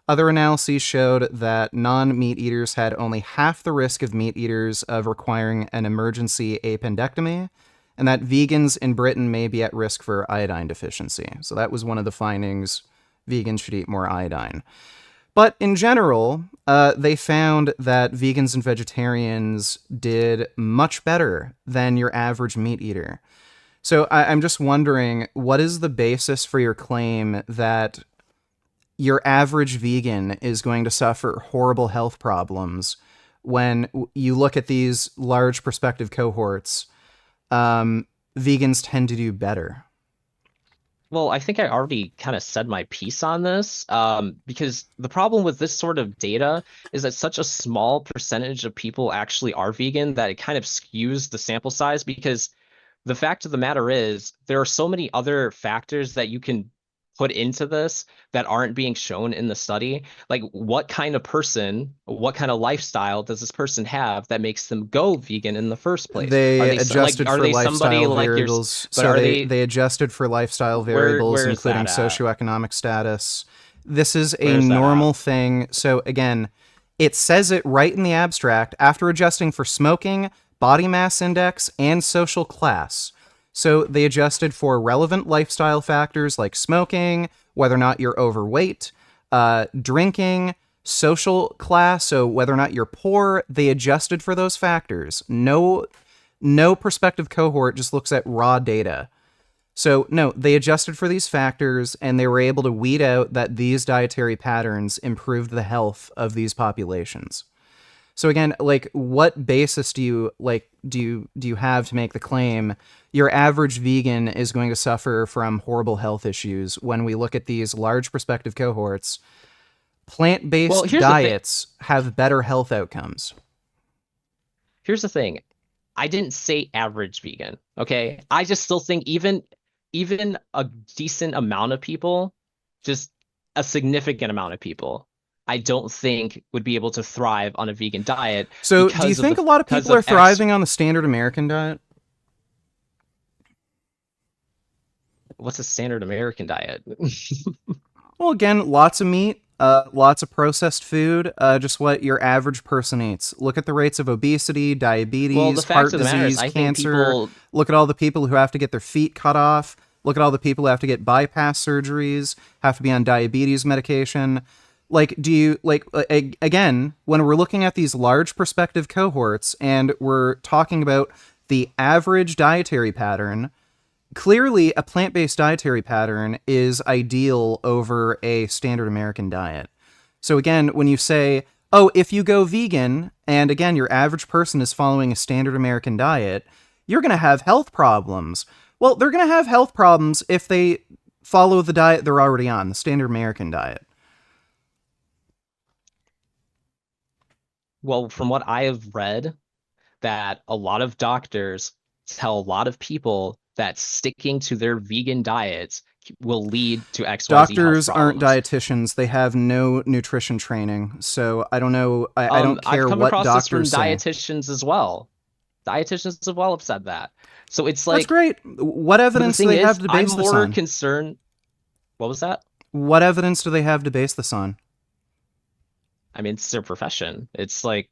Other analyses showed that non-meat eaters had only half the risk of meat eaters of requiring an emergency appendectomy, and that vegans in Britain may be at risk for iodine deficiency. So that was one of the findings. Vegans should eat more iodine. But in general, they found that vegans and vegetarians did much better than your average meat eater. So I'm just wondering, what is the basis for your claim that your average vegan is going to suffer horrible health problems when you look at these large prospective cohorts? Vegans tend to do better. Well, I think I already kind of said my piece on this, because the problem with this sort of data is that such a small percentage of people actually are vegan that it kind of skews the sample size, because the fact of the matter is there are so many other factors that you can put into this that aren't being shown in the study. Like, what kind of person, what kind of lifestyle does this person have that makes them go vegan in the first place? They adjusted for lifestyle variables. So they adjusted for lifestyle variables, including socioeconomic status. This is a normal thing. So again, it says it right in the abstract, after adjusting for smoking, body mass index, and social class. So they adjusted for relevant lifestyle factors like smoking, whether or not you're overweight, drinking, social class, so whether or not you're poor. They adjusted for those factors. No prospective cohort just looks at raw data. So no, they adjusted for these factors, and they were able to weed out that these dietary patterns improved the health of these populations. So again, like, what basis do you have to make the claim your average vegan is going to suffer from horrible health issues when we look at these large prospective cohorts? Plant-based diets have better health outcomes. Here's the thing. I didn't say average vegan, okay? I just still think even a decent amount of people, just a significant amount of people, I don't think would be able to thrive on a vegan diet. So do you think a lot of people are thriving on the standard American diet? What's a standard American diet? Well, again, lots of meat, lots of processed food, just what your average person eats. Look at the rates of obesity, diabetes, Well, the fact heart of the matter is, disease, I think cancer. people. Look at all the people who have to get their feet cut off. Look at all the people who have to get bypass surgeries, have to be on diabetes medication. Like, do you, like, again, when we're looking at these large prospective cohorts and we're talking about the average dietary pattern, clearly a plant-based dietary pattern is ideal over a standard American diet. So again, when you say, oh, if you go vegan, and again, your average person is following a standard American diet, you're going to have health problems. Well, they're going to have health problems if they follow the diet they're already on, the standard American diet. Well, from what I have read, that a lot of doctors tell a lot of people that sticking to their vegan diets will lead to XYZ health Doctors aren't problems. dietitians. They have no nutrition training. So I don't know. I don't care I've come what across this from doctors say. dietitians as well. Dietitians as well have said that. So it's like, That's great. What evidence do they have to base I'm this more on? concerned. What was that? What evidence do they have to base this on? I mean, it's their profession. It's like,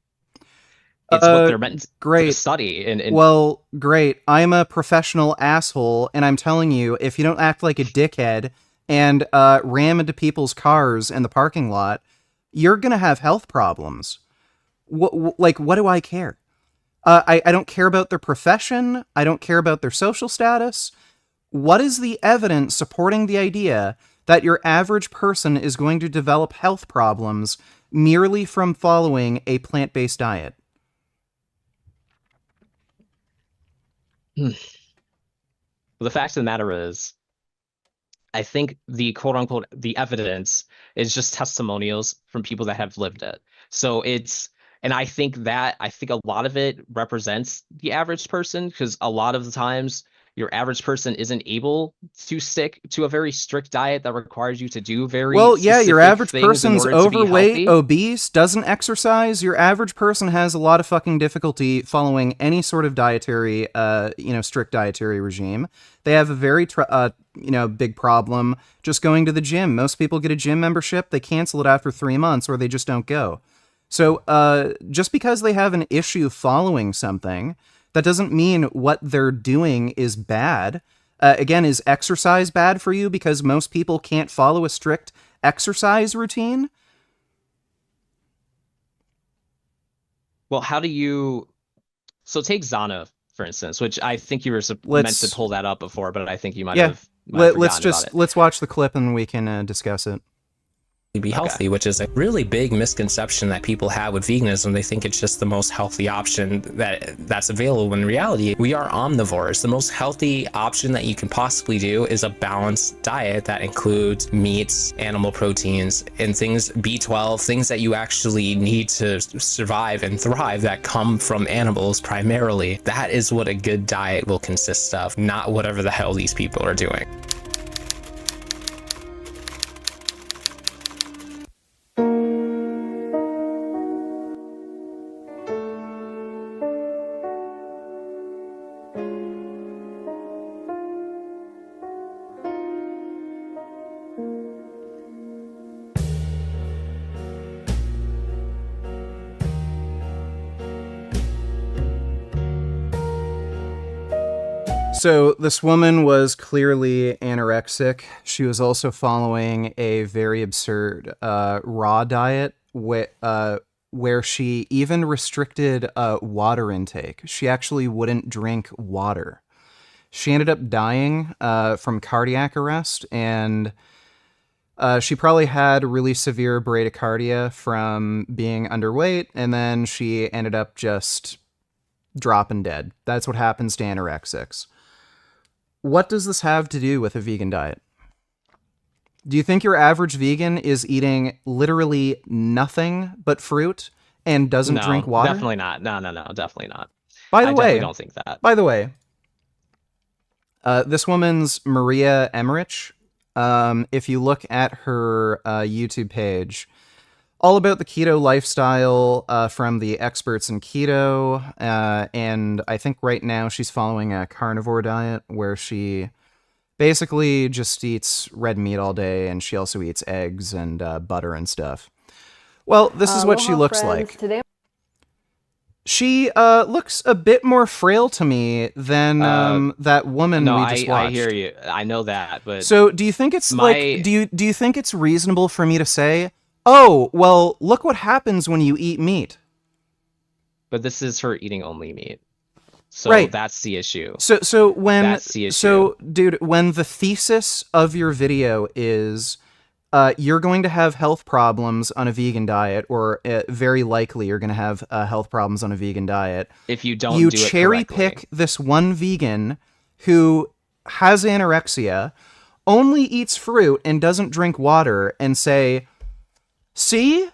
it's what they're meant to great. study. And Well, great. I'm a professional asshole, and I'm telling you, if you don't act like a dickhead and ram into people's cars in the parking lot, you're gonna have health problems. What do I care? I don't care about their profession. I don't care about their social status. What is the evidence supporting the idea that your average person is going to develop health problems merely from following a plant-based diet? Well, the fact of the matter is, I think the quote unquote the evidence is just testimonials from people that have lived it. So and I think a lot of it represents the average person, because a lot of the times your average person isn't able to stick to a very strict diet that requires you to do very well, yeah, your specific average things in person's order to be overweight, healthy. obese, doesn't exercise. Your average person has a lot of fucking difficulty following any sort of dietary, strict dietary regime. They have a very, big problem just going to the gym. Most people get a gym membership, they cancel it after 3 months, or they just don't go. So, just because they have an issue following something, that doesn't mean what they're doing is bad. Again, is exercise bad for you because most people can't follow a strict exercise routine? Well, how do you... So take Zana, for instance, which I think you were meant to pull that up before, but I think you might have forgotten about it. Let's watch the clip and we can discuss it. Be healthy, which is a really big misconception that people have with veganism. They think it's just the most healthy option that's available. In reality, we are omnivores. The most healthy option that you can possibly do is a balanced diet that includes meats, animal proteins, and things, B12, things that you actually need to survive and thrive that come from animals primarily. That is what a good diet will consist of, not whatever the hell these people are doing. So this woman was clearly anorexic. She was also following a very absurd raw diet where she even restricted water intake. She actually wouldn't drink water. She ended up dying from cardiac arrest, and she probably had really severe bradycardia from being underweight, and then she ended up just dropping dead. That's what happens to anorexics. What does this have to do with a vegan diet? Do you think your average vegan is eating literally nothing but fruit and doesn't drink water? Definitely not. No, definitely not. By the way, I don't think that. By the way, this woman's Maria Emmerich. If you look at her YouTube page, all about the keto lifestyle from the experts in keto, and I think right now she's following a carnivore diet where she basically just eats red meat all day, and she also eats eggs and butter and stuff. Well, this is what she looks like. Today She looks a bit more frail to me than that woman No, we just watched. I hear you. I know that, but So, do you think it's my- like do you think it's reasonable for me to say, "Oh, well, look what happens when you eat meat"? but this is her eating only meat. So Right. that's the issue. So when That's the issue. so dude, when the thesis of your video is you're going to have health problems on a vegan diet, or very likely you're going to have health problems on a vegan diet. If you don't You do it cherry correctly. pick this one vegan who has anorexia, only eats fruit and doesn't drink water, and say, "See?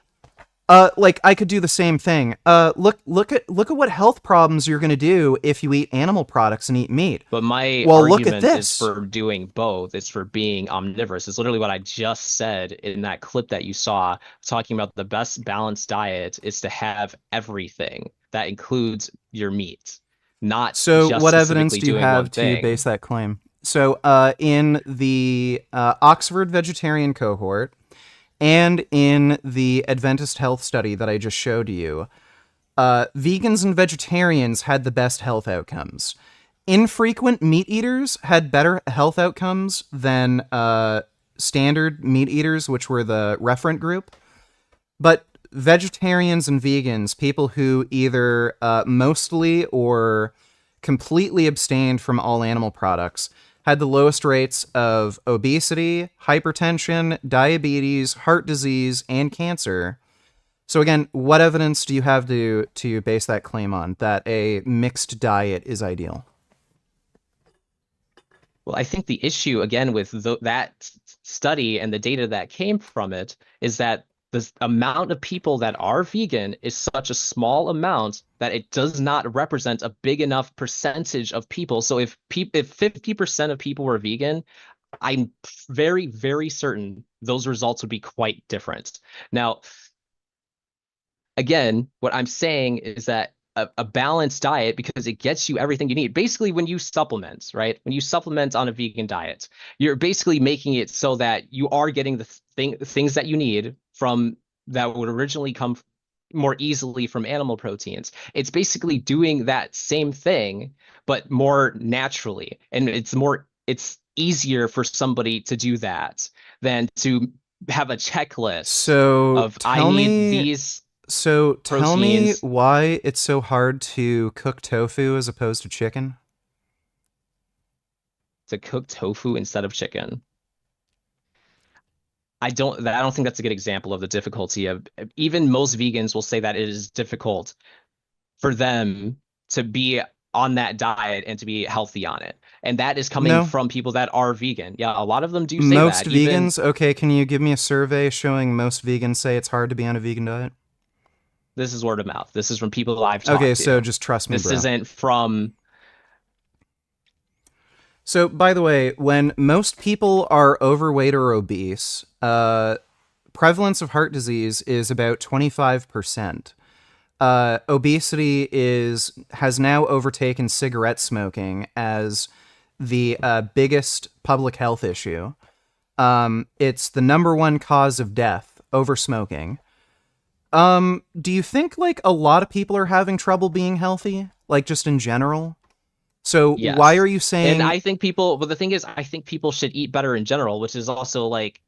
Like I could do the same thing. Look at what health problems you're gonna do if you eat animal products and eat meat." But my Well, look at argument this. is for doing both. It's for being omnivorous. It's literally what I just said in that clip that you saw, talking about the best balanced diet is to have everything. That includes your meat, not So just what evidence specifically do you doing have one to thing. base that claim? So in the Oxford vegetarian cohort and in the Adventist health study that I just showed you, vegans and vegetarians had the best health outcomes. Infrequent meat eaters had better health outcomes than standard meat eaters, which were the referent group. But vegetarians and vegans, people who either mostly or completely abstained from all animal products, had the lowest rates of obesity, hypertension, diabetes, heart disease, and cancer. So again, what evidence do you have to base that claim on, that a mixed diet is ideal? Well, I think the issue, again, with that study and the data that came from it is that the amount of people that are vegan is such a small amount that it does not represent a big enough percentage of people. So if 50% of people were vegan, I'm very, very certain those results would be quite different. Now, again, what I'm saying is that a balanced diet, because it gets you everything you need. Basically, when you supplement, right? When you supplement on a vegan diet, you're basically making it so that you are getting the things that you need from that would originally come more easily from animal proteins. It's basically doing that same thing, but more naturally. And it's easier for somebody to do that than to have a checklist So of I need these. So tell me proteins. why it's so hard to cook tofu as opposed to chicken. To cook tofu instead of chicken. I don't think that's a good example of the difficulty of, even most vegans will say that it is difficult for them to be on that diet and to be healthy on it. And that is coming No. from people that are vegan. Yeah, a lot of them do say Most that. Even- vegans, okay, can you give me a survey showing most vegans say it's hard to be on a vegan diet? This is word of mouth. This is from people I've talked Okay, to. so just trust me, This bro. isn't from. So, by the way, when most people are overweight or obese, prevalence of heart disease is about 25%. Obesity has now overtaken cigarette smoking as the biggest public health issue. It's the number one cause of death, over smoking. Do you think like a lot of people are having trouble being healthy, like just in general? So Yes. why are you saying? And I think people, but the thing is, I think people should eat better in general, which is also like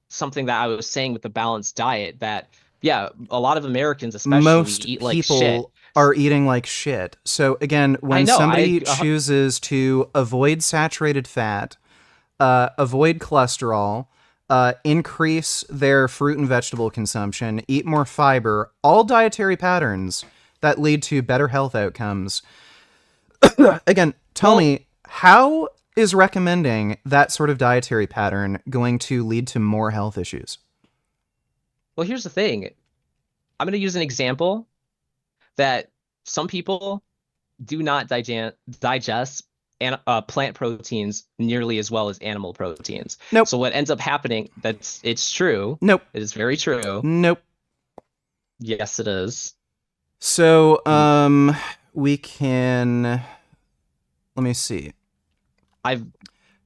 something that I was saying with the balanced diet, that, yeah, a lot of Americans especially most eat like people shit. are eating like shit. So again, when know, somebody I- chooses to avoid saturated fat, avoid cholesterol, increase their fruit and vegetable consumption, eat more fiber, all dietary patterns that lead to better health outcomes. Again, tell me, how is recommending that sort of dietary pattern going to lead to more health issues? Well, here's the thing. I'm going to use an example that some people do not digest plant proteins nearly as well as animal proteins. Nope. So what ends up happening, it's true. Nope. It is very true. Nope. Yes, it is. So, we can... Let me see.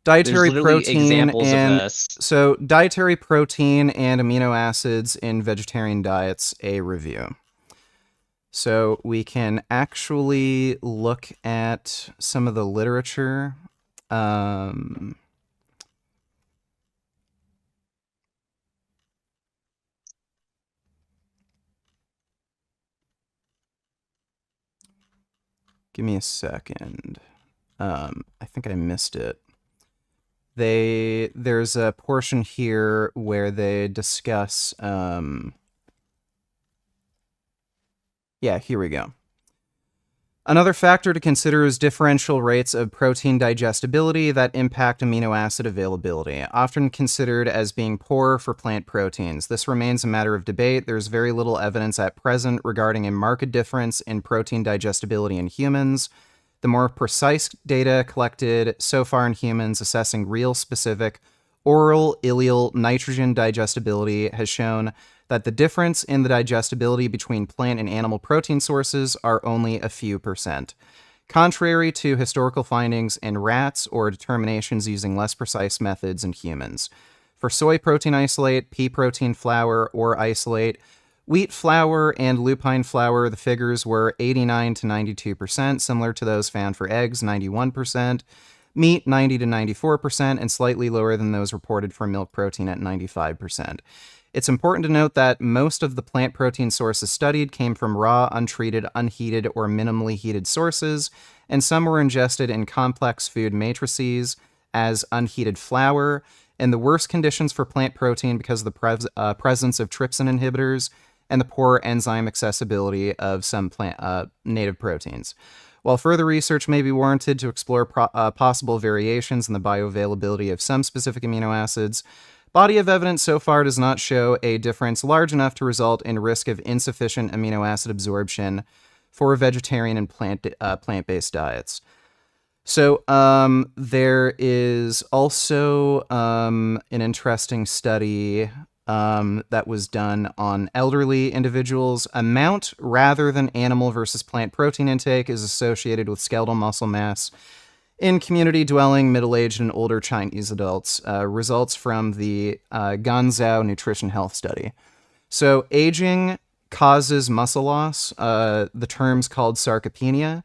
Dietary literally protein examples and of this. so dietary protein and amino acids in vegetarian diets, a review. So we can actually look at some of the literature. Give me a second. I think I missed it. There's a portion here where they discuss. Yeah, here we go. Another factor to consider is differential rates of protein digestibility that impact amino acid availability, often considered as being poor for plant proteins. This remains a matter of debate. There's very little evidence at present regarding a marked difference in protein digestibility in humans. The more precise data collected so far in humans assessing real specific oral ileal nitrogen digestibility has shown that the difference in the digestibility between plant and animal protein sources are only a few percent, contrary to historical findings in rats or determinations using less precise methods in humans. For soy protein isolate, pea protein flour or isolate, wheat flour, and lupine flour, the figures were 89 to 92%, similar to those found for eggs, 91%, meat, 90 to 94%, and slightly lower than those reported for milk protein at 95%. It's important to note that most of the plant protein sources studied came from raw, untreated, unheated, or minimally heated sources, and some were ingested in complex food matrices as unheated flour. In the worst conditions for plant protein because of the presence of trypsin inhibitors and the poor enzyme accessibility of some plant native proteins. While further research may be warranted to explore possible variations in the bioavailability of some specific amino acids, body of evidence so far does not show a difference large enough to result in risk of insufficient amino acid absorption for vegetarian and plant-based diets. So there is also an interesting study that was done on elderly individuals. Amount rather than animal versus plant protein intake is associated with skeletal muscle mass in community-dwelling, middle-aged, and older Chinese adults. Results from the Ganzhou Nutrition Health Study. So aging causes muscle loss. The term's called sarcopenia.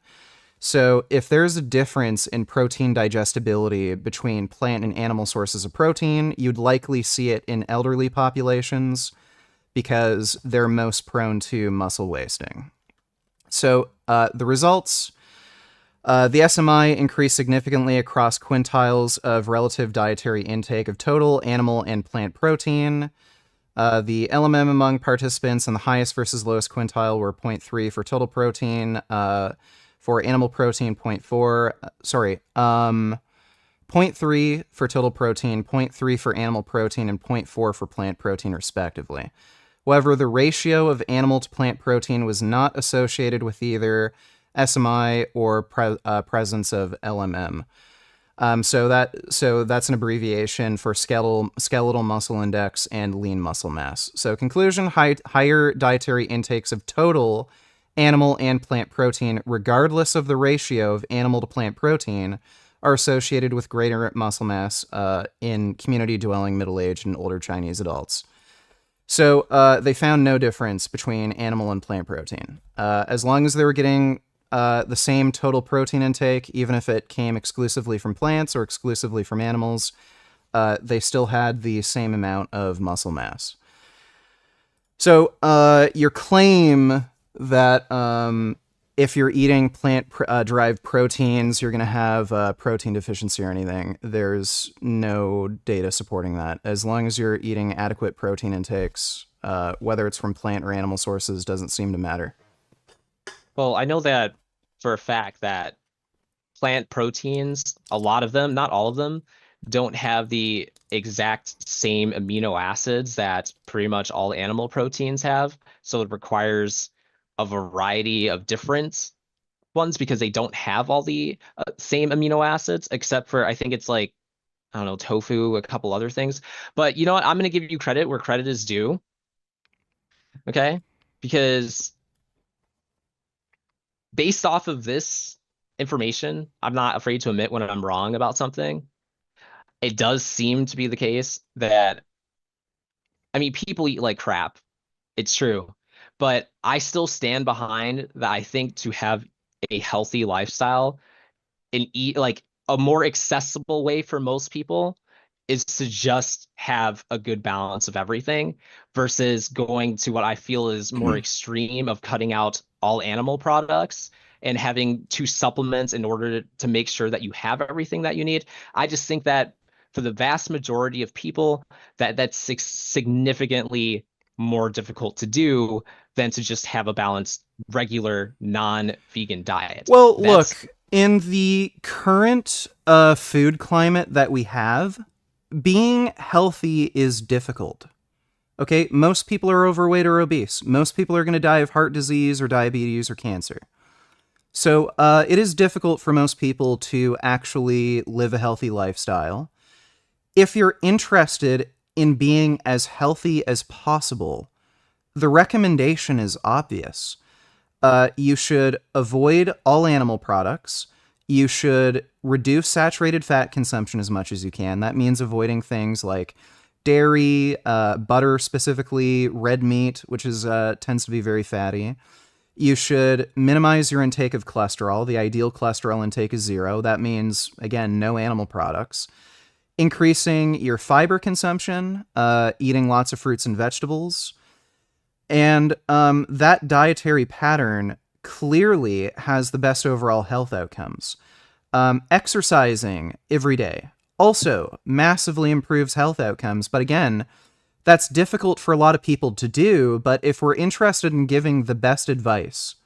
So if there's a difference in protein digestibility between plant and animal sources of protein, you'd likely see it in elderly populations because they're most prone to muscle wasting. So the results, the SMI increased significantly across quintiles of relative dietary intake of total animal and plant protein. The LMM among participants in the highest versus lowest quintile were 0.3 for total protein, for animal protein 0.4, 0.3 for total protein, 0.3 for animal protein, and 0.4 for plant protein, respectively. However, the ratio of animal to plant protein was not associated with either SMI or presence of LMM. So that's an abbreviation for skeletal muscle index and lean muscle mass. So conclusion, higher dietary intakes of total animal and plant protein, regardless of the ratio of animal to plant protein, are associated with greater muscle mass in community-dwelling, middle-aged, and older Chinese adults. So they found no difference between animal and plant protein. As long as they were getting the same total protein intake, even if it came exclusively from plants or exclusively from animals, they still had the same amount of muscle mass. So your claim that if you're eating plant-derived proteins, you're going to have protein deficiency or anything, there's no data supporting that. As long as you're eating adequate protein intakes, whether it's from plant or animal sources, doesn't seem to matter. Well, I know that for a fact that plant proteins, a lot of them, not all of them, don't have the exact same amino acids that pretty much all animal proteins have. So it requires a variety of different ones because they don't have all the same amino acids, except for, I think it's like, I don't know, tofu, a couple other things. But you know what? I'm going to give you credit where credit is due. Okay? Because based off of this information, I'm not afraid to admit when I'm wrong about something. it does seem to be the case that, I mean, people eat like crap. It's true. But I still stand behind that. I think to have a healthy lifestyle and eat like a more accessible way for most people is to just have a good balance of everything versus going to what I feel is more extreme of cutting out all animal products and having to supplements in order to make sure that you have everything that you need. I just think that for the vast majority of people, that's significantly more difficult to do than to just have a balanced, regular, non-vegan diet. Well, That's look, in the current food climate that we have, being healthy is difficult. Okay, most people are overweight or obese. Most people are going to die of heart disease or diabetes or cancer. So it is difficult for most people to actually live a healthy lifestyle. If you're interested in being as healthy as possible, the recommendation is obvious. You should avoid all animal products. You should reduce saturated fat consumption as much as you can. That means avoiding things like dairy, butter specifically, red meat, which is tends to be very fatty. You should minimize your intake of cholesterol. The ideal cholesterol intake is 0. That means, again, no animal products. Increasing your fiber consumption, eating lots of fruits and vegetables. And that dietary pattern clearly has the best overall health outcomes. Exercising every day also massively improves health outcomes. But again, that's difficult for a lot of people to do. But if we're interested in giving the best advice,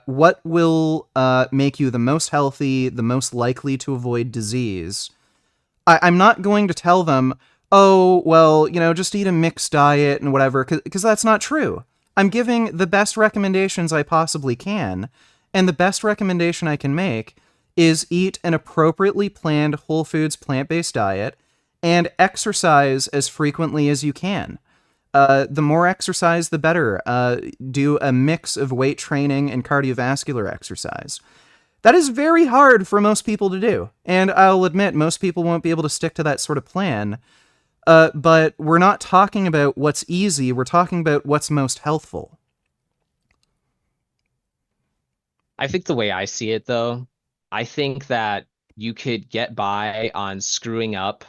what will make you the most healthy, the most likely to avoid disease? I'm not going to tell them, oh, well, just eat a mixed diet and whatever, because that's not true. I'm giving the best recommendations I possibly can, and the best recommendation I can make is eat an appropriately planned whole foods plant-based diet and exercise as frequently as you can. The more exercise, the better. Do a mix of weight training and cardiovascular exercise. That is very hard for most people to do, and I'll admit most people won't be able to stick to that sort of plan. But we're not talking about what's easy, we're talking about what's most healthful. I think the way I see it, though, I think that you could get by on screwing up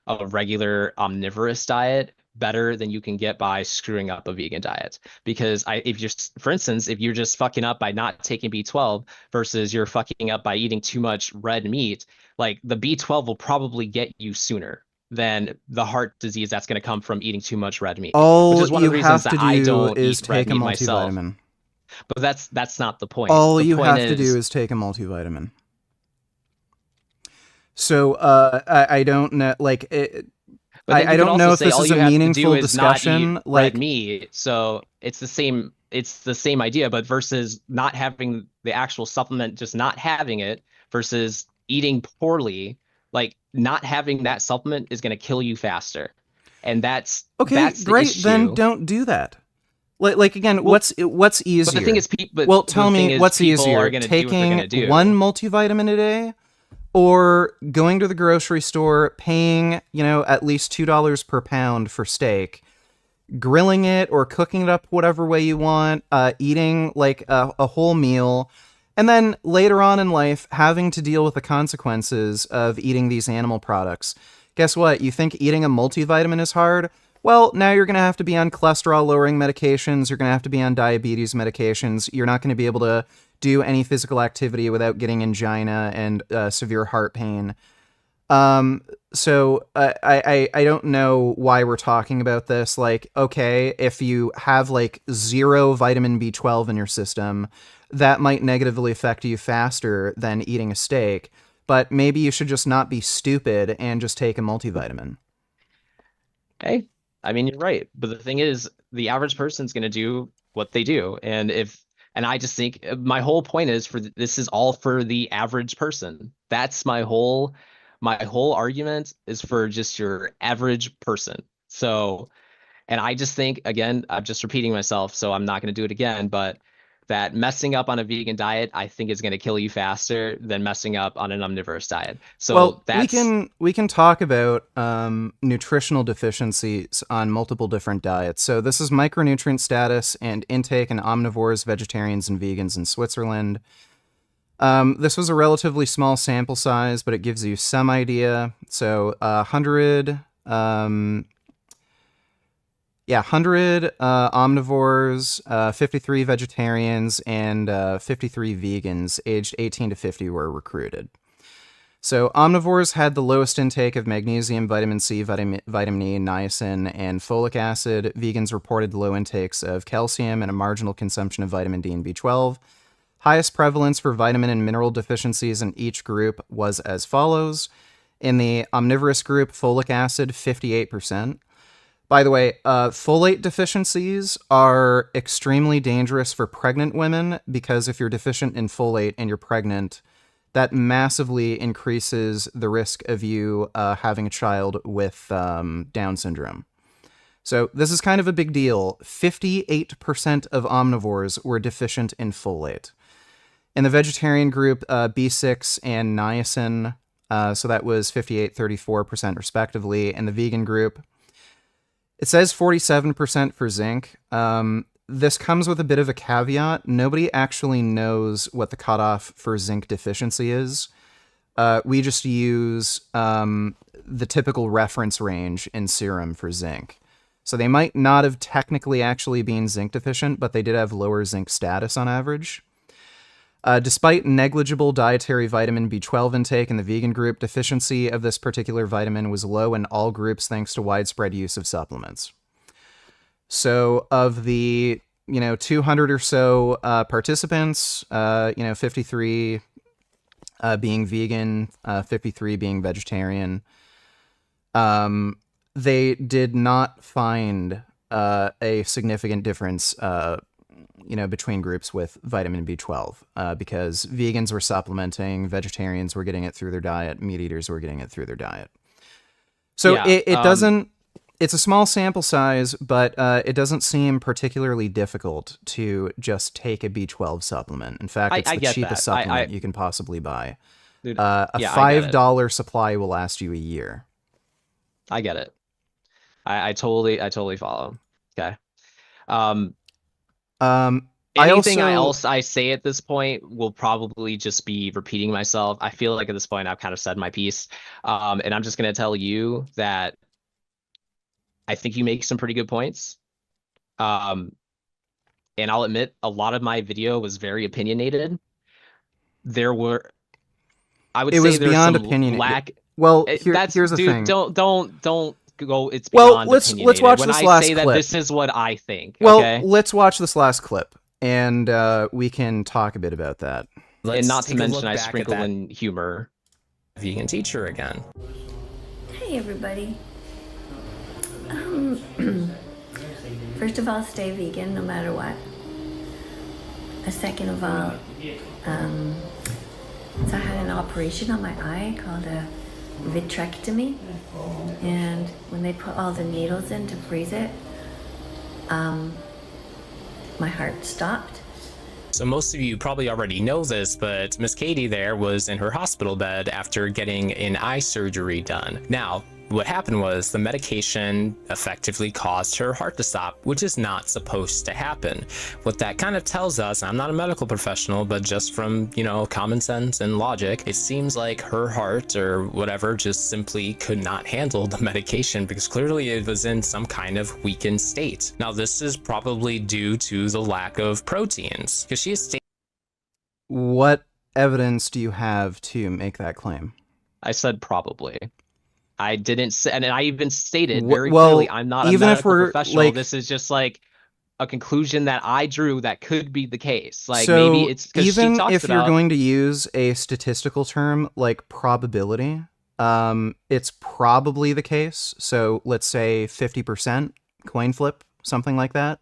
a regular omnivorous diet better than you can get by screwing up a vegan diet. Because if you're, for instance, if you're just fucking up by not taking B12 versus you're fucking up by eating too much red meat, like the B12 will probably get you sooner than the heart disease that's going to come from eating too much red meat. All which is one you of the reasons have to that I do don't is eat red take a meat myself. multivitamin. But that's not the point. All the you point have to do is take a multivitamin. So I don't know, like I don't know if this is a meaningful discussion. Like red meat, so it's the same. It's the same idea, but versus not having the actual supplement, just not having it, versus eating poorly. Like not having that supplement is going to kill you faster, and that's great. The then don't do that. Like again, what's easier? But the thing is, tell me what's easier: taking one multivitamin a day, or going to the grocery store, paying at least $2 per pound for steak, grilling it or cooking it up whatever way you want, eating like a whole meal, and then later on in life having to deal with the consequences of eating these animal products. Guess what? You think eating a multivitamin is hard? Well, now you're going to have to be on cholesterol-lowering medications, you're going to have to be on diabetes medications, you're not going to be able to do any physical activity without getting angina and severe heart pain. So I don't know why we're talking about this. Like, okay, if you have like 0 vitamin B12 in your system, that might negatively affect you faster than eating a steak, but maybe you should just not be stupid and just take a multivitamin. Hey, I mean, you're right. But the thing is, the average person's going to do what they do. And I just think my whole point is this is all for the average person. That's my whole argument is for just your average person. So, and I just think, again, I'm just repeating myself, so I'm not going to do it again, but that messing up on a vegan diet, I think, is going to kill you faster than messing up on an omnivorous diet. So well, that's we can talk about nutritional deficiencies on multiple different diets. So this is micronutrient status and intake in omnivores, vegetarians, and vegans in Switzerland. This was a relatively small sample size, but it gives you some idea. So 100 omnivores, 53 vegetarians, and 53 vegans aged 18 to 50 were recruited. So omnivores had the lowest intake of magnesium, vitamin C, vitamin E, niacin, and folic acid. Vegans reported low intakes of calcium and a marginal consumption of vitamin D and B12. Highest prevalence for vitamin and mineral deficiencies in each group was as follows. In the omnivorous group, folic acid, 58%. By the way, folate deficiencies are extremely dangerous for pregnant women because if you're deficient in folate and you're pregnant, that massively increases the risk of you having a child with Down syndrome. So this is kind of a big deal. 58% of omnivores were deficient in folate. In the vegetarian group, B6 and niacin, so that was 58, 34% respectively. In the vegan group, it says 47% for zinc. This comes with a bit of a caveat. Nobody actually knows what the cutoff for zinc deficiency is. We just use the typical reference range in serum for zinc. So they might not have technically actually been zinc deficient, but they did have lower zinc status on average. Despite negligible dietary vitamin B12 intake in the vegan group, deficiency of this particular vitamin was low in all groups thanks to widespread use of supplements. So of the 200 or so participants, 53 being vegan, 53 being vegetarian, they did not find a significant difference between groups with vitamin B12 because vegans were supplementing, vegetarians were getting it through their diet, meat eaters were getting it through their diet. So it doesn't, it's a small sample size, but it doesn't seem particularly difficult to just take a B12 supplement. In fact, it's the cheapest supplement you can possibly buy. Dude, a $5 supply will last you a year. I get it. I totally follow. Okay. Anything else I say at this point will probably just be repeating myself. I feel like at this point I've kind of said my piece. And I'm just going to tell you that I think you make some pretty good points. And I'll admit a lot of my video was very opinionated. I would say there's beyond some opinionated. Well, here's the thing. Don't go. It's beyond opinionated. Let's watch this last clip. That this is what I think. Well, okay? Let's watch this last clip, and we can talk a bit about that. And not to mention, I sprinkle in humor. Vegan teacher again. Hey, everybody. First of all, stay vegan no matter what. Second of all, so I had an operation on my eye called a vitrectomy, and when they put all the needles in to freeze it, my heart stopped. So most of you probably already know this, but Miss Katie there was in her hospital bed after getting an eye surgery done. Now, what happened was the medication effectively caused her heart to stop, which is not supposed to happen. What that kind of tells us, I'm not a medical professional, but just from, common sense and logic, it seems like her heart or whatever just simply could not handle the medication because clearly it was in some kind of weakened state. Now, this is probably due to the lack of proteins because she is. What evidence do you have to make that claim? I said probably. I didn't say, and I even stated very clearly, I'm not a medical professional. This is just like a conclusion that I drew that could be the case. Like so maybe it's because even if you're going to use a statistical term like probability, it's probably the case. So let's say 50% coin flip, something like that.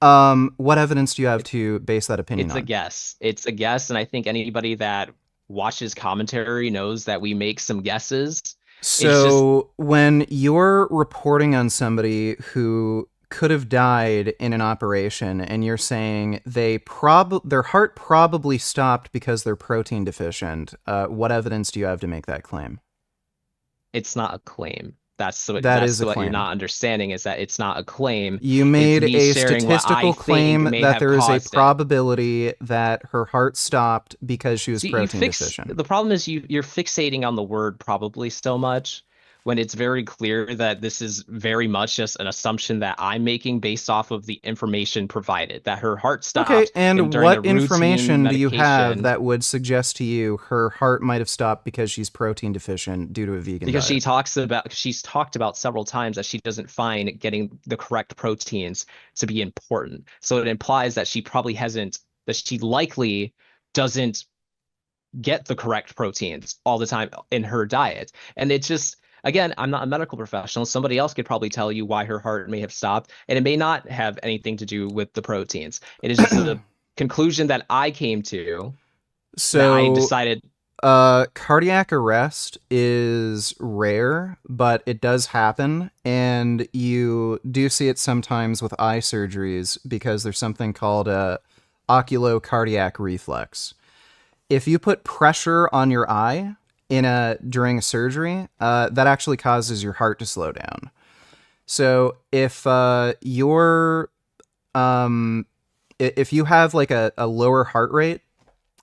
What evidence do you have to base that opinion on? It's a guess. It's a guess, and I think anybody that watches commentary knows that we make some guesses. So when you're reporting on somebody who could have died in an operation, and you're saying their heart probably stopped because they're protein deficient. What evidence do you have to make that claim? It's not a claim. That's what That is a you're claim. not understanding, is that it's not a claim. You It's made me a sharing what I statistical think claim may that have there is a caused it. probability that her heart stopped because she was See, protein deficient. the problem is you're fixating on the word probably so much, when it's very clear that this is very much just an assumption that I'm making based off of the information provided, that her heart stopped. Okay, and during a what routine information do you have medication. that would suggest to you her heart might have stopped because she's protein deficient due to a vegan Because diet? she's talked about several times that she doesn't find getting the correct proteins to be important. So it implies that she likely doesn't get the correct proteins all the time in her diet. And it's just, again, I'm not a medical professional. Somebody else could probably tell you why her heart may have stopped, and it may not have anything to do with the proteins. It is just a conclusion that I came to. So I decided. Cardiac arrest is rare, but it does happen, and you do see it sometimes with eye surgeries because there's something called a oculocardiac reflex. If you put pressure on your eye during a surgery, that actually causes your heart to slow down. So if if you have like a lower heart rate,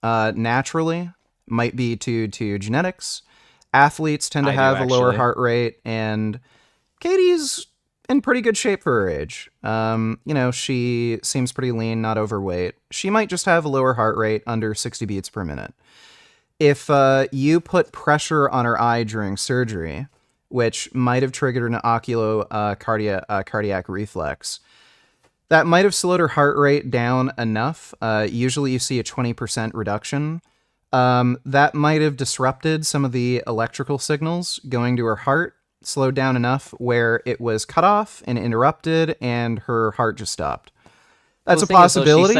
naturally, might be to genetics. Athletes tend to have a lower heart rate, and Katie's in pretty good shape for her age. She seems pretty lean, not overweight. She might just have a lower heart rate, under 60 beats per minute. If you put pressure on her eye during surgery, which might have triggered an cardiac reflex, that might have slowed her heart rate down enough. Usually you see a 20% reduction. That might have disrupted some of the electrical signals going to her heart, slowed down enough where it was cut off and interrupted, and her heart just stopped. That's a possibility.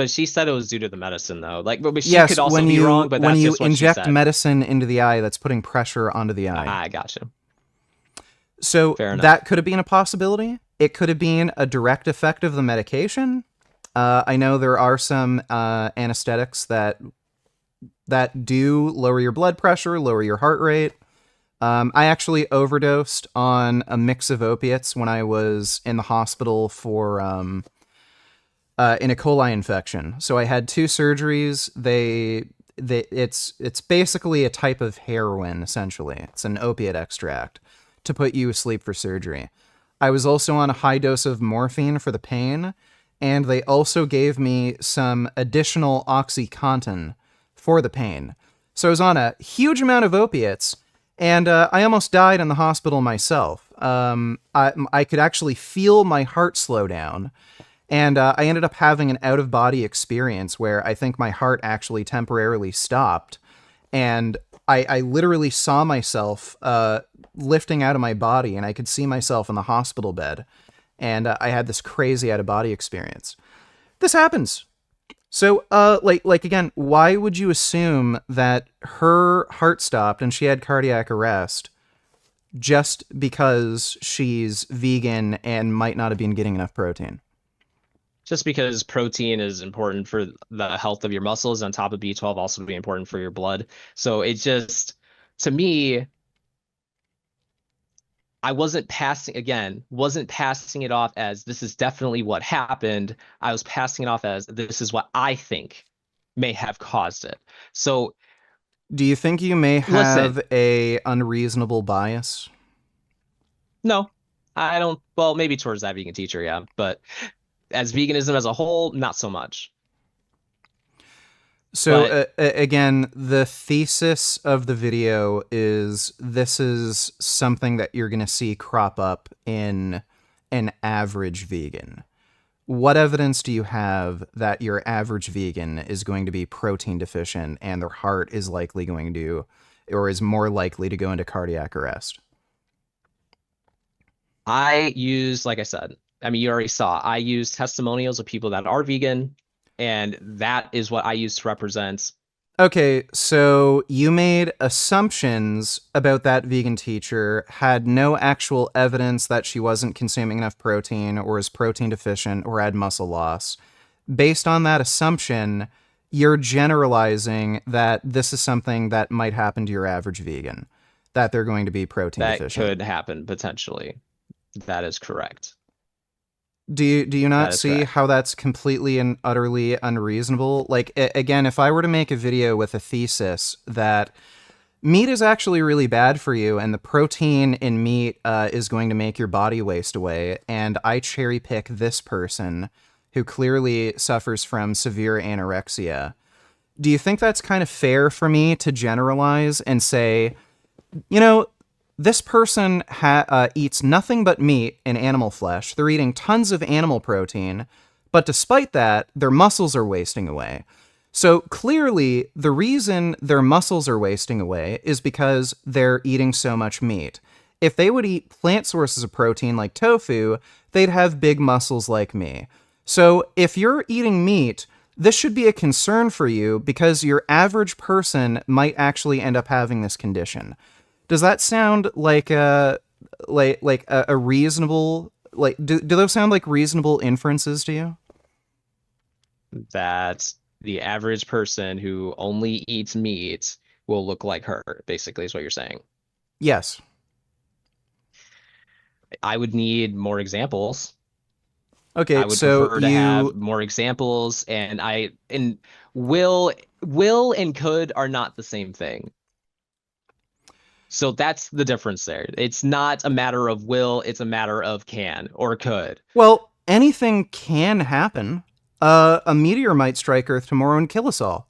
She said it was due to the medicine, though. But she yes, could also be wrong. But when that's you just what she inject said. medicine into the eye, that's putting pressure onto the eye. I gotcha. So that could have been a possibility. It could have been a direct effect of the medication. I know there are some anesthetics that do lower your blood pressure, lower your heart rate. I actually overdosed on a mix of opiates when I was in the hospital for an E. coli infection. So I had 2 surgeries. It's basically a type of heroin, essentially. It's an opiate extract to put you asleep for surgery. I was also on a high dose of morphine for the pain, and they also gave me some additional OxyContin for the pain. So I was on a huge amount of opiates, and I almost died in the hospital myself. I could actually feel my heart slow down, and I ended up having an out-of-body experience where I think my heart actually temporarily stopped, and I literally saw myself lifting out of my body, and I could see myself in the hospital bed, and I had this crazy out-of-body experience. This happens. So, again, why would you assume that her heart stopped and she had cardiac arrest just because she's vegan and might not have been getting enough protein? Just because protein is important for the health of your muscles, on top of B12 also be important for your blood. So it just, to me, I wasn't passing it off as this is definitely what happened. I was passing it off as this is what I think may have caused it. So do you think you may have a unreasonable bias? No, I don't. Well, maybe towards that vegan teacher, yeah. But as veganism as a whole, not so much. So again, the thesis of the video is this is something that you're going to see crop up in an average vegan. What evidence do you have that your average vegan is going to be protein deficient and their heart is likely going to, or is more likely to go into cardiac arrest? I use, like I said, I mean, you already saw, I use testimonials of people that are vegan, and that is what I use to represent Okay, so you made assumptions about that vegan teacher, had no actual evidence that she wasn't consuming enough protein or is protein deficient or had muscle loss. Based on that assumption, you're generalizing that this is something that might happen to your average vegan, that they're going to be protein That deficient. could happen potentially. That is correct. Do you not That is see correct. how that's completely and utterly unreasonable? Like, again, if I were to make a video with a thesis that meat is actually really bad for you and the protein in meat is going to make your body waste away, and I cherry pick this person who clearly suffers from severe anorexia, do you think that's kind of fair for me to generalize and say, you know, this person eats nothing but meat and animal flesh. They're eating tons of animal protein, but despite that, their muscles are wasting away. So clearly, the reason their muscles are wasting away is because they're eating so much meat. If they would eat plant sources of protein like tofu, they'd have big muscles like me. So if you're eating meat, this should be a concern for you because your average person might actually end up having this condition. Does that sound like a reasonable, like, do those sound like reasonable inferences to you? That the average person who only eats meat will look like her, basically, is what you're saying. Yes. I would need more examples. Okay, I would so prefer to have more examples, and will and could are not the same thing. So that's the difference there. It's not a matter of will, it's a matter of can or could. Well, anything can happen. A meteor might strike Earth tomorrow and kill us all.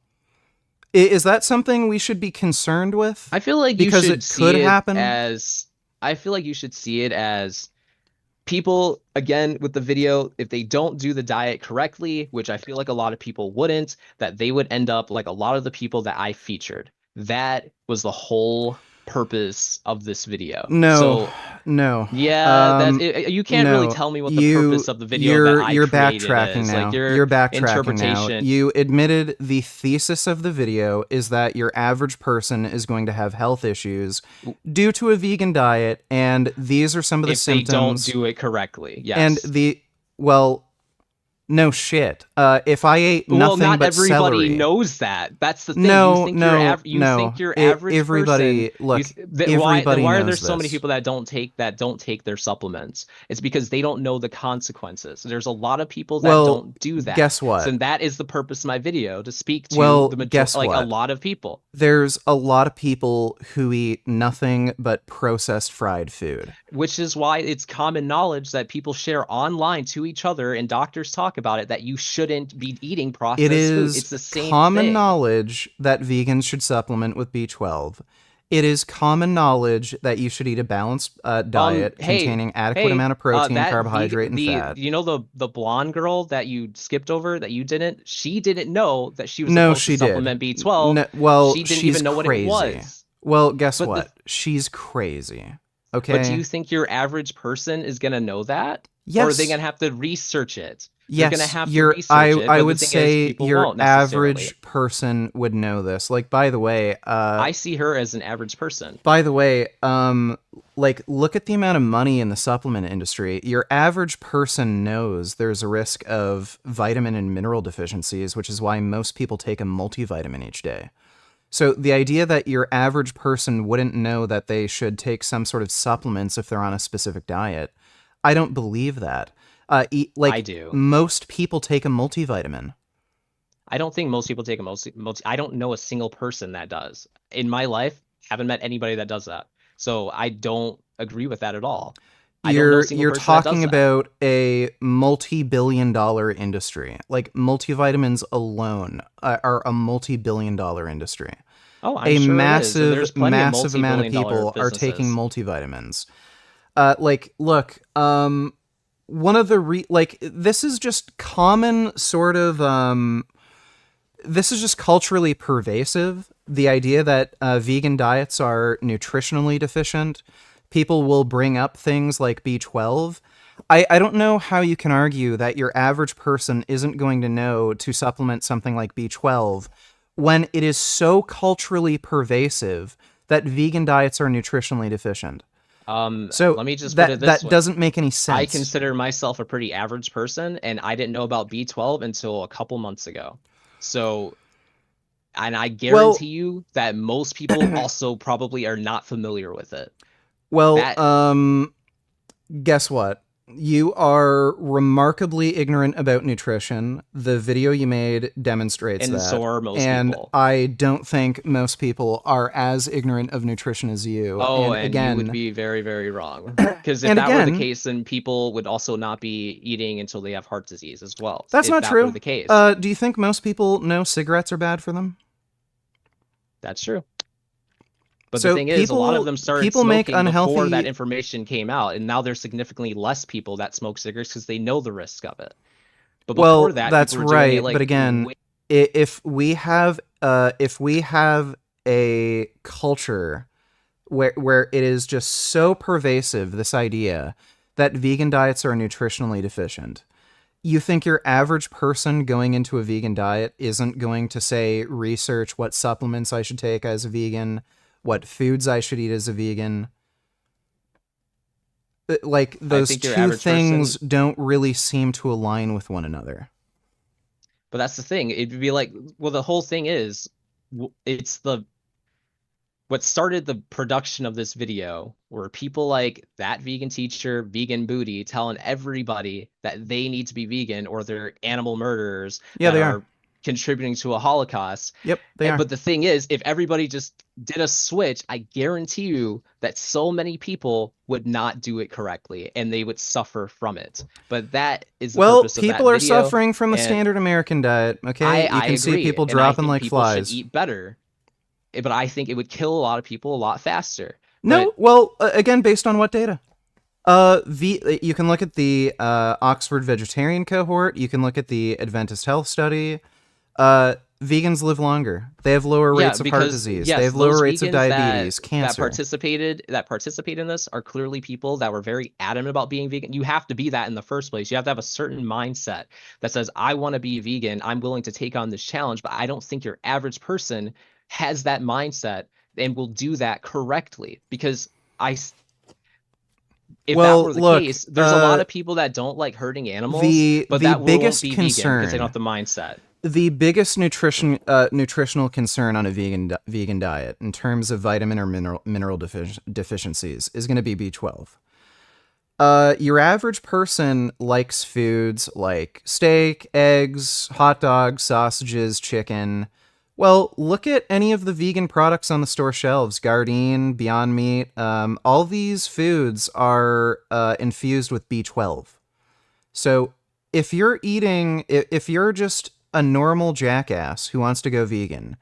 Is that something we should be concerned with? I feel like because you should it see could it happen. I feel like you should see it as people, again, with the video, if they don't do the diet correctly, which I feel like a lot of people wouldn't, that they would end up like a lot of the people that I featured. That was the whole purpose of this video. No. Yeah, you can't really tell me what the purpose of the video that I you're created backtracking is. now. Like your You're backtracking interpretation. now. You admitted the thesis of the video is that your average person is going to have health issues due to a vegan diet, and these are some of the symptoms. If they don't do it correctly, yes. And no shit. If I ate nothing not but everybody celery, knows that. That's the thing. No, you think your average everybody, person, look, why everybody are there knows so many this. people that don't take their supplements? It's because they don't know the consequences. There's a lot of people that don't do that. Guess what? So that is the purpose of my video, to speak to the majority, guess like what? a lot of people. There's a lot of people who eat nothing but processed fried food. Which is why it's common knowledge that people share online to each other, and doctors talk about it, that you shouldn't be eating processed It food. is It's the same common thing. knowledge that vegans should supplement with B12. It is common knowledge that you should eat a balanced diet containing adequate amount of protein, carbohydrate, and fat. You know the blonde girl that you skipped over, that you didn't? She didn't know that she was supposed to supplement B12. No, well, she didn't she's even know what crazy. it was. Well, guess But what? She's crazy. Okay. But do you think your average person is gonna know that? Yes. Or are they gonna have to research it? Yes, They're gonna have to research it. I but would the thing say is, people your won't necessarily. average person would know this. Like, by the way, I see her as an average person. by the way, like, look at the amount of money in the supplement industry. Your average person knows there's a risk of vitamin and mineral deficiencies, which is why most people take a multivitamin each day. So the idea that your average person wouldn't know that they should take some sort of supplements if they're on a specific diet, I don't believe that. I do. Most people take a multivitamin. I don't think most people take a multi. I don't know a single person that does. In my life, haven't met anybody that does that. So I don't agree with that at all. You're talking about a multi-billion-dollar industry. Like, multivitamins alone are a multi-billion-dollar industry. Oh, I'm sure massive, it is. There's massive of amount of multi-billion-dollar people are taking businesses. multivitamins. Look, one of the this is just common sort of this is just culturally pervasive. The idea that vegan diets are nutritionally deficient. People will bring up things like B12. I don't know how you can argue that your average person isn't going to know to supplement something like B12 when it is so culturally pervasive that vegan diets are nutritionally deficient? So let me just put it this way. doesn't make any sense. I consider myself a pretty average person, and I didn't know about B12 until a couple months ago. So, and I guarantee you that most people also probably are not familiar with it. Well, guess what? You are remarkably ignorant about nutrition. The video you made demonstrates that. And so are most and people. I don't think most people are as ignorant of nutrition as you. Oh, and again, you would be very, very wrong. Because if that were the case, then people would also not be eating until they have heart disease as well. That's not true. Were the case. Do you think most people know cigarettes are bad for them? That's true. But so the thing is, a lot of them started smoking before that information came out, and now there's significantly less people that smoke cigarettes because they know the risk of it. But before that, that's people were doing it, like, but again, if we have a culture where it is just so pervasive, this idea that vegan diets are nutritionally deficient, you think your average person going into a vegan diet isn't going to, say, research what supplements I should take as a vegan, what foods I should eat as a vegan? Like, those two things don't really seem to align with one another. But that's the thing. It'd be like, well, the whole thing is, it's what started the production of this video were people like that vegan teacher, Vegan Booty, telling everybody that they need to be vegan or they're animal murderers. Yeah, they are contributing to a Holocaust. Yep, they are. But the thing is, if everybody just did a switch, I guarantee you that so many people would not do it correctly and they would suffer from it. But that is the purpose of that video. Well, people are suffering from the standard American diet, okay? You can see people dropping like flies. People should eat better. But I think it would kill a lot of people a lot faster. No, well, again, based on what data? You can look at the Oxford vegetarian cohort. You can look at the Adventist Health Study. Vegans live longer. They have lower rates of heart disease. They have lower rates of diabetes, cancer. That participate in this are clearly people that were very adamant about being vegan. You have to be that in the first place. You have to have a certain mindset that says, I want to be vegan. I'm willing to take on this challenge. But I don't think your average person has that mindset and will do that correctly. Because if that were the case, there's a lot of people that don't like hurting animals, but that won't be vegan because they don't have the mindset. The biggest nutritional concern on a vegan diet in terms of vitamin or mineral deficiencies is going to be B12. Your average person likes foods like steak, eggs, hot dogs, sausages, chicken. Well, look at any of the vegan products on the store shelves. Gardein, Beyond Meat, all these foods are infused with B12. So if you're just a normal jackass who wants to go vegan,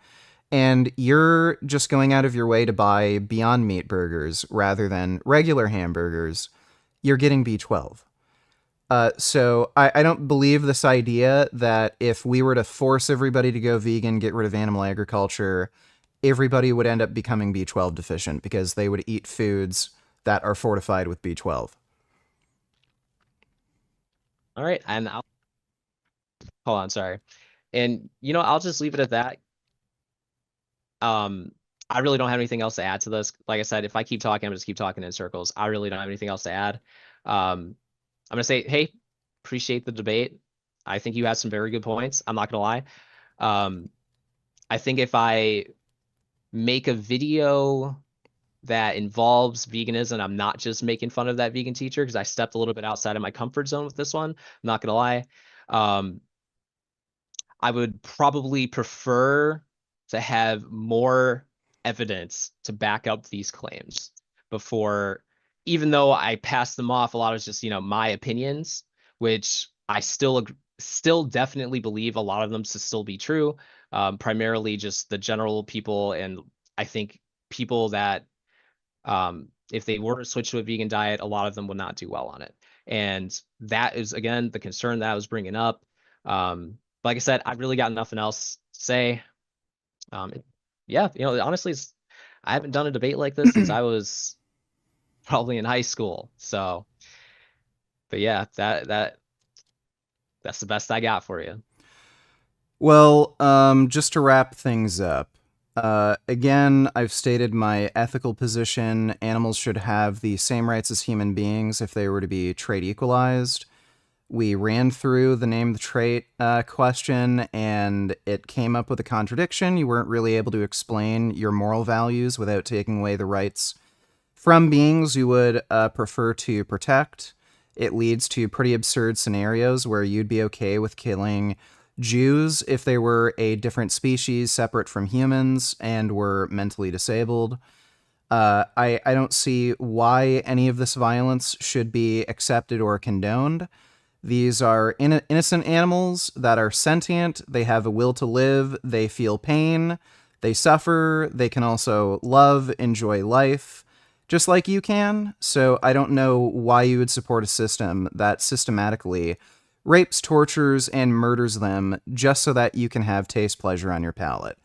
and you're just going out of your way to buy Beyond Meat burgers rather than regular hamburgers, you're getting B12. So I don't believe this idea that if we were to force everybody to go vegan, get rid of animal agriculture, everybody would end up becoming B12 deficient because they would eat foods that are fortified with B12. All right, and hold on, sorry. And I'll just leave it at that. I really don't have anything else to add to this. Like I said, if I keep talking, I'm just keep talking in circles. I really don't have anything else to add. I'm gonna say, hey, appreciate the debate. I think you had some very good points. I'm not gonna lie. I think if I make a video that involves veganism, I'm not just making fun of that vegan teacher because I stepped a little bit outside of my comfort zone with this one. I'm not gonna lie. I would probably prefer to have more evidence to back up these claims before, even though I pass them off, a lot of just, my opinions, which I still definitely believe a lot of them to still be true. Primarily just the general people. And I think people that, if they were to switch to a vegan diet, a lot of them would not do well on it. And that is, again, the concern that I was bringing up. Like I said, I've really got nothing else to say. Yeah, honestly, I haven't done a debate like this since I was probably in high school. So, but yeah, that's the best I got for you. Well, just to wrap things up, again, I've stated my ethical position. Animals should have the same rights as human beings if they were to be trait equalized. We ran through the name the trait question, and it came up with a contradiction. You weren't really able to explain your moral values without taking away the rights from beings you would prefer to protect. It leads to pretty absurd scenarios where you'd be okay with killing Jews if they were a different species separate from humans and were mentally disabled. I don't see why any of this violence should be accepted or condoned. These are innocent animals that are sentient. They have a will to live. They feel pain. They suffer. They can also love, enjoy life, just like you can. So I don't know why you would support a system that systematically rapes, tortures, and murders them just so that you can have taste pleasure on your palate.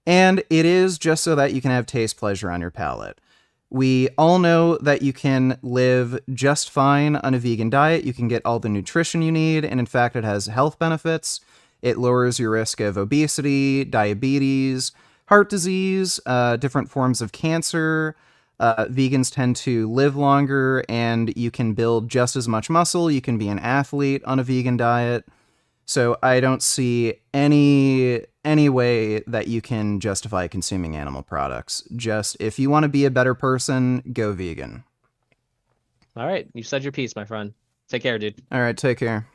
And it is just so that you can have taste pleasure on your palate. We all know that you can live just fine on a vegan diet. You can get all the nutrition you need, and in fact, it has health benefits. It lowers your risk of obesity, diabetes, heart disease, different forms of cancer. Vegans tend to live longer, and you can build just as much muscle. You can be an athlete on a vegan diet. So I don't see any way that you can justify consuming animal products. Just if you want to be a better person, go vegan. All right, you said your piece, my friend. Take care, dude. All right, take care.